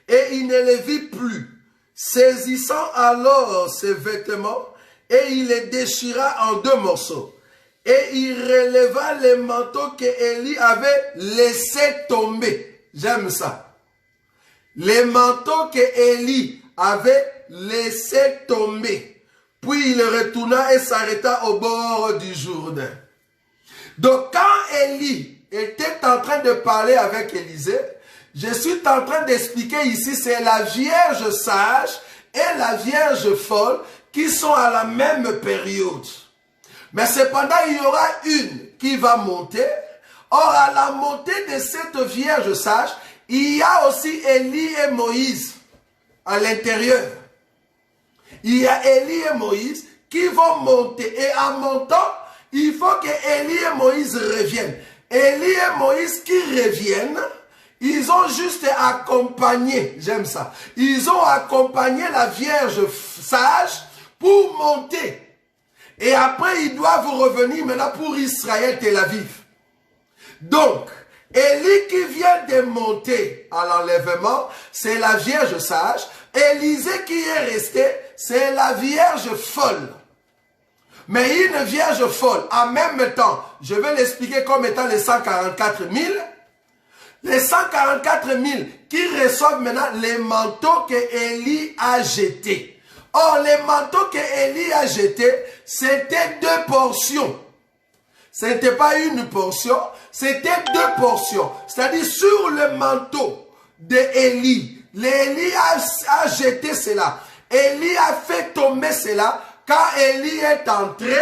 Et il ne les vit plus. Saisissant alors ses vêtements, et il les déchira en 2 morceaux. Et il releva les manteaux que Élie avait laissés tomber. J'aime ça. Les manteaux que Élie avait laissés tomber. Puis il retourna et s'arrêta au bord du Jourdain. Donc quand Élie était en train de parler avec Élisée, je suis en train d'expliquer ici, c'est la Vierge sage et la Vierge folle qui sont à la même période. Mais cependant, il y aura une qui va monter. Or, à la montée de cette Vierge sage, il y a aussi Élie et Moïse à l'intérieur. Il y a Élie et Moïse qui vont monter. Et en montant, il faut que Élie et Moïse reviennent. Élie et Moïse qui reviennent, ils ont juste accompagné, j'aime ça, ils ont accompagné la Vierge sage pour monter. Et après, ils doivent revenir maintenant pour Israël, Tel Aviv. Donc, Élie qui vient de monter à l'enlèvement, c'est la Vierge sage. Élisée qui est restée, c'est la Vierge folle. Mais une Vierge folle, en même temps, je vais l'expliquer comme étant les 144 000. Les 144 000 qui reçoivent maintenant les manteaux que Élie a jetés. Or, les manteaux que Élie a jetés, c'était 2 portions. Ce n'était pas une portion, c'était 2 portions. C'est-à-dire sur le manteau d'Élie, Élie a jeté cela. Élie a fait tomber cela. Quand Élie est entré,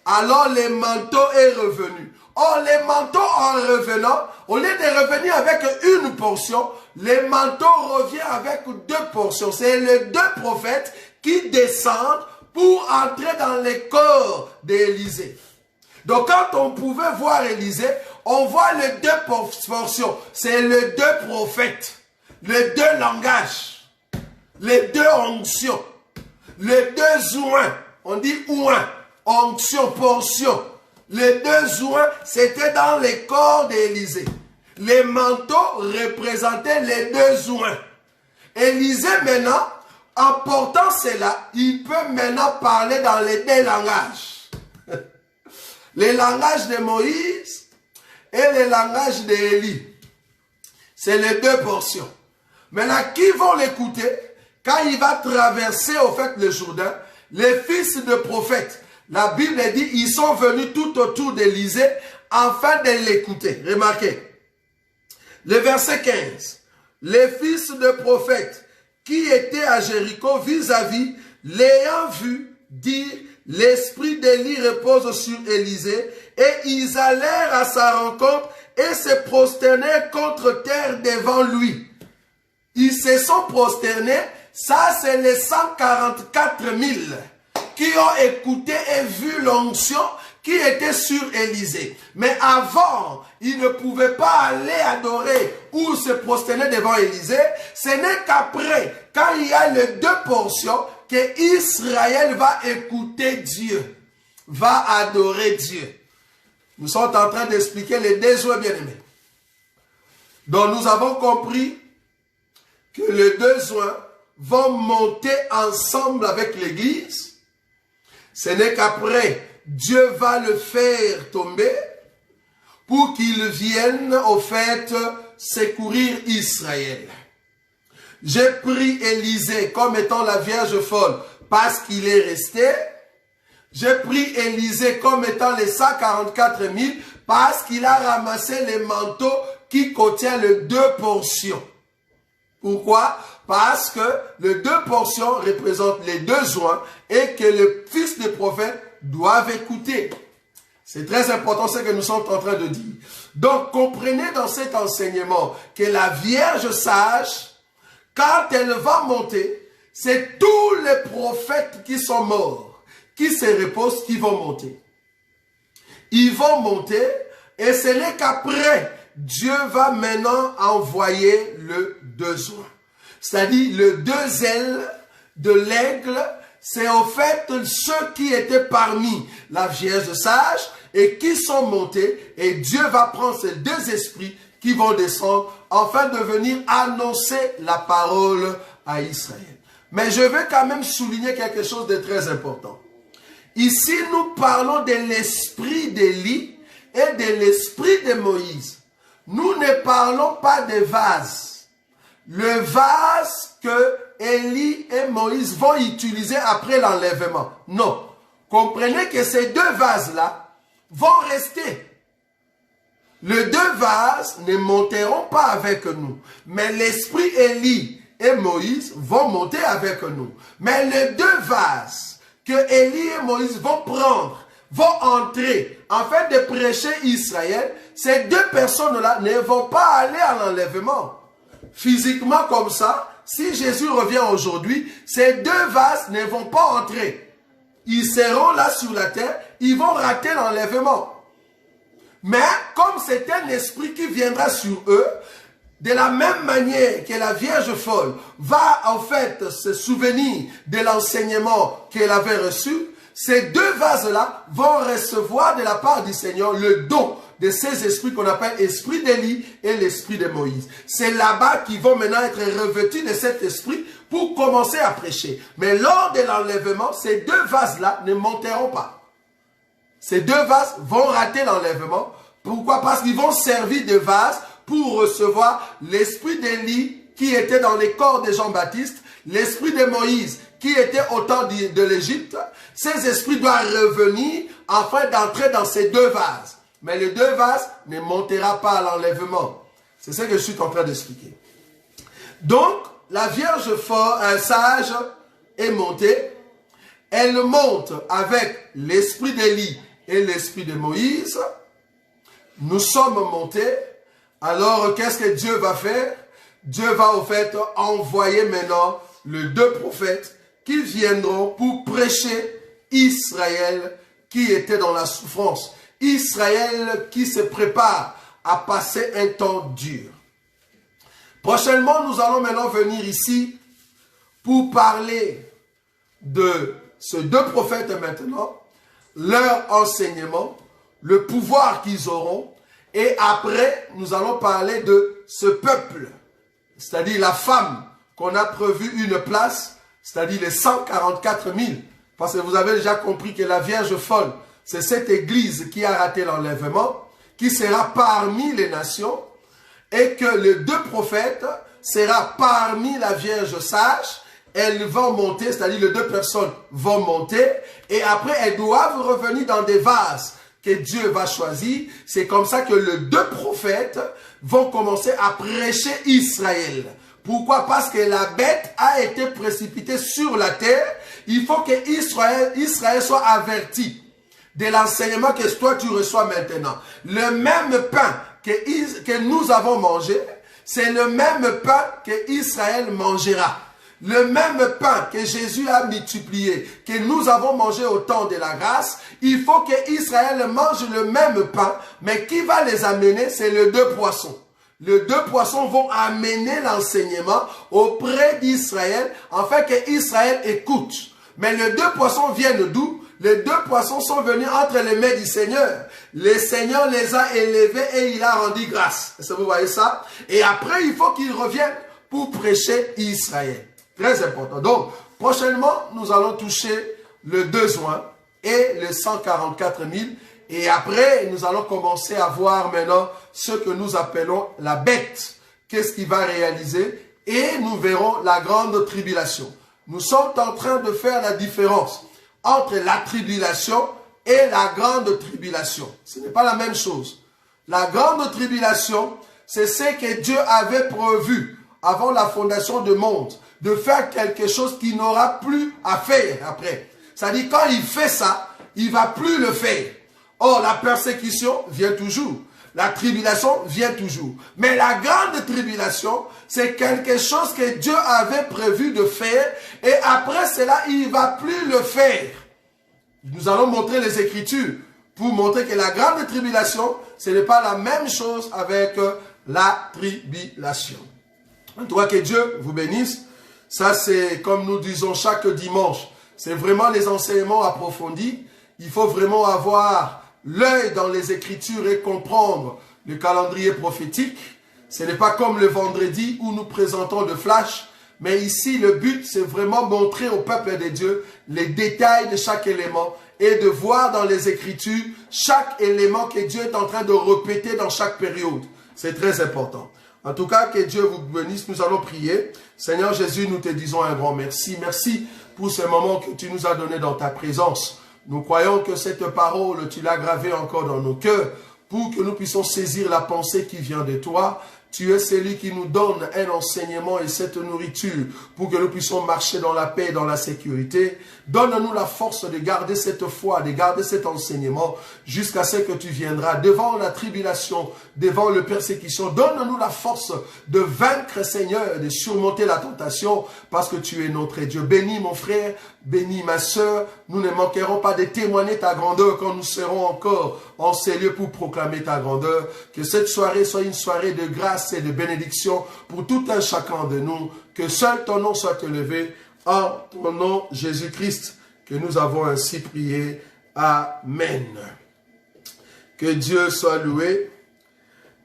alors le manteau est revenu. Or, les manteaux en revenant, au lieu de revenir avec une portion, les manteaux reviennent avec 2 portions. C'est les 2 prophètes qui descendent pour entrer dans les corps d'Élisée. Donc, quand on pouvait voir Élisée, on voit les 2 portions. C'est les 2 prophètes, les 2 langages, les 2 onctions, les 2 oints. On dit oint, onction, portion. Les 2 oints, c'était dans les corps d'Élisée. Les manteaux représentaient les 2 oints. Élisée, maintenant, en portant cela, il peut maintenant parler dans les 2 langages. Les langages de Moïse et les langages d'Élie. C'est les 2 portions. Maintenant, qui vont l'écouter quand il va traverser au fait le Jourdain? Les fils de prophètes. La Bible dit, ils sont venus tout autour d'Élisée afin de l'écouter. Remarquez. Le verset 15. Les fils de prophètes qui étaient à Jéricho vis-à-vis, l'ayant vu, dirent, l'esprit d'Élie repose sur Élisée, et ils allèrent à sa rencontre et se prosternèrent contre terre devant lui. Ils se sont prosternés. Ça, c'est les 144 000 qui ont écouté et vu l'onction qui était sur Élisée. Mais avant, ils ne pouvaient pas aller adorer ou se prosterner devant Élisée. Ce n'est qu'après, quand il y a les 2 portions, que Israël va écouter Dieu, va adorer Dieu. Nous sommes en train d'expliquer les 2 joies bien-aimés. Donc nous avons compris que les 2 joies vont monter ensemble avec l'Église. Ce n'est qu'après, Dieu va le faire tomber pour qu'il vienne au fait secourir Israël. J'ai pris Élisée comme étant la Vierge folle parce qu'il est resté. J'ai pris Élisée comme étant les 144 000 parce qu'il a ramassé les manteaux qui contiennent les 2 portions. Pourquoi? Parce que les 2 portions représentent les 2 joints et que les fils des prophètes doivent écouter. C'est très important ce que nous sommes en train de dire. Donc, comprenez dans cet enseignement que la Vierge sage, quand elle va monter, c'est tous les prophètes qui sont morts, qui se reposent, qui vont monter. Ils vont monter et ce n'est qu'après, Dieu va maintenant envoyer le deuxième. C'est-à-dire le deux ailes de l'aigle, c'est en fait ceux qui étaient parmi la Vierge sage et qui sont montés, et Dieu va prendre ces deux esprits qui vont descendre afin de venir annoncer la parole à Israël. Mais je veux quand même souligner quelque chose de très important. Ici, nous parlons de l'esprit d'Élie et de l'esprit de Moïse. Nous ne parlons pas de vase. Le vase que Élie et Moïse vont utiliser après l'enlèvement. Non. Comprenez que ces deux vases-là vont rester. Les deux vases ne monteront pas avec nous. Mais l'esprit Élie et Moïse vont monter avec nous. Mais les deux vases que Élie et Moïse vont prendre, vont entrer afin de prêcher Israël, ces deux personnes-là ne vont pas aller à l'enlèvement. Physiquement comme ça, si Jésus revient aujourd'hui, ces deux vases ne vont pas entrer. Ils seront là sur la terre, ils vont rater l'enlèvement. Mais comme c'est un esprit qui viendra sur eux, de la même manière que la Vierge folle va en fait se souvenir de l'enseignement qu'elle avait reçu, ces deux vases-là vont recevoir de la part du Seigneur le don de ces esprits qu'on appelle l'esprit d'Élie et l'esprit de Moïse. C'est là-bas qu'ils vont maintenant être revêtus de cet esprit pour commencer à prêcher. Mais lors de l'enlèvement, ces deux vases-là ne monteront pas. Ces deux vases vont rater l'enlèvement. Pourquoi? Parce qu'ils vont servir de vases pour recevoir l'esprit d'Élie qui était dans les corps de Jean-Baptiste, l'esprit de Moïse qui était au temps de l'Égypte. Ces esprits doivent revenir afin d'entrer dans ces deux vases. Mais les deux vases ne monteront pas à l'enlèvement. C'est ce que je suis en train d'expliquer. Donc, la Vierge sage est montée. Elle monte avec l'esprit d'Élie et l'esprit de Moïse. Nous sommes montés. Alors, qu'est-ce que Dieu va faire? Dieu va au fait envoyer maintenant les deux prophètes qui viendront pour prêcher Israël qui était dans la souffrance. Israël qui se prépare à passer un temps dur. Prochainement, nous allons maintenant venir ici pour parler de ces deux prophètes maintenant, leur enseignement, le pouvoir qu'ils auront, et après, nous allons parler de ce peuple, c'est-à-dire la femme qu'on a prévu une place, c'est-à-dire les 144 000, parce que vous avez déjà compris que la Vierge folle, c'est cette église qui a raté l'enlèvement, qui sera parmi les nations, et que les deux prophètes sera parmi la Vierge sage. Elles vont monter, c'est-à-dire les deux personnes vont monter, et après elles doivent revenir dans des vases que Dieu va choisir. C'est comme ça que les deux prophètes vont commencer à prêcher Israël. Pourquoi? Parce que la bête a été précipitée sur la terre. Il faut que Israël soit averti de l'enseignement que toi tu reçois maintenant. Le même pain que nous avons mangé, c'est le même pain que Israël mangera. Le même pain que Jésus a multiplié, que nous avons mangé au temps de la grâce, il faut que Israël mange le même pain, mais qui va les amener? C'est les deux poissons. Les deux poissons vont amener l'enseignement auprès d'Israël, afin que Israël écoute. Mais les deux poissons viennent d'où? Les deux poissons sont venus entre les mains du Seigneur. Le Seigneur les a élevés et il a rendu grâce. Est-ce que vous voyez ça? Et après, il faut qu'ils reviennent pour prêcher Israël. Très important. Donc, prochainement, nous allons toucher le 2 juin et les 144 000. Et après, nous allons commencer à voir maintenant ce que nous appelons la bête. Qu'est-ce qu'il va réaliser? Et nous verrons la grande tribulation. Nous sommes en train de faire la différence entre la tribulation et la grande tribulation. Ce n'est pas la même chose. La grande tribulation, c'est ce que Dieu avait prévu avant la fondation du monde, de faire quelque chose qu'il n'aura plus à faire après. C'est-à-dire, quand il fait ça, il ne va plus le faire. Or, la persécution vient toujours. La tribulation vient toujours. Mais la grande tribulation, c'est quelque chose que Dieu avait prévu de faire. Et après cela, il ne va plus le faire. Nous allons montrer les Écritures pour montrer que la grande tribulation, ce n'est pas la même chose avec la tribulation. En tout cas, que Dieu vous bénisse. Ça, c'est comme nous disons chaque dimanche. C'est vraiment les enseignements approfondis. Il faut vraiment avoir l'œil dans les Écritures et comprendre le calendrier prophétique. Ce n'est pas comme le vendredi où nous présentons de flash. Mais ici, le but, c'est vraiment montrer au peuple de Dieu les détails de chaque élément et de voir dans les Écritures chaque élément que Dieu est en train de répéter dans chaque période. C'est très important. En tout cas, que Dieu vous bénisse. Nous allons prier. Seigneur Jésus, nous te disons un grand merci. Merci pour ce moment que tu nous as donné dans ta présence. Nous croyons que cette parole, tu l'as gravée encore dans nos cœurs pour que nous puissions saisir la pensée qui vient de toi. Tu es celui qui nous donne un enseignement et cette nourriture pour que nous puissions marcher dans la paix et dans la sécurité. Donne-nous la force de garder cette foi, de garder cet enseignement jusqu'à ce que tu viendras devant la tribulation, devant la persécution. Donne-nous la force de vaincre, Seigneur, de surmonter la tentation parce que tu es notre Dieu. Bénis mon frère, bénis ma soeur. Nous ne manquerons pas de témoigner ta grandeur quand nous serons encore en ces lieux pour proclamer ta grandeur. Que cette soirée soit une soirée de grâce et de bénédiction pour tout un chacun de nous. Que seul ton nom soit élevé. En ton nom, Jésus-Christ, que nous avons ainsi prié. Amen. Que Dieu soit loué.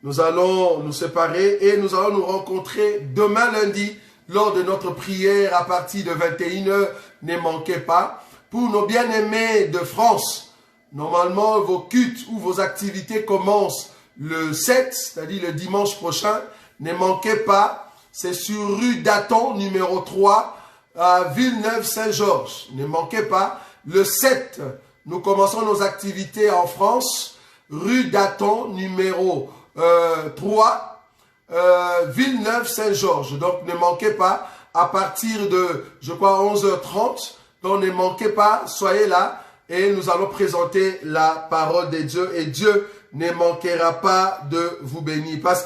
Nous allons nous séparer et nous allons nous rencontrer demain lundi lors de notre prière à partir de 21 h. Ne manquez pas. Pour nos bien-aimés de France, normalement vos cultes ou vos activités commencent le 7, c'est-à-dire le dimanche prochain. Ne manquez pas. C'est sur rue Daton, numéro 3, à Villeneuve-Saint-Georges. Ne manquez pas. Le 7, nous commençons nos activités en France. Rue Daton, numéro 3, Villeneuve-Saint-Georges. Donc, ne manquez pas. À partir de, je crois, 11h30. Donc, ne manquez pas. Soyez là. Et nous allons présenter la parole de Dieu. Et Dieu ne manquera pas de vous bénir. Parce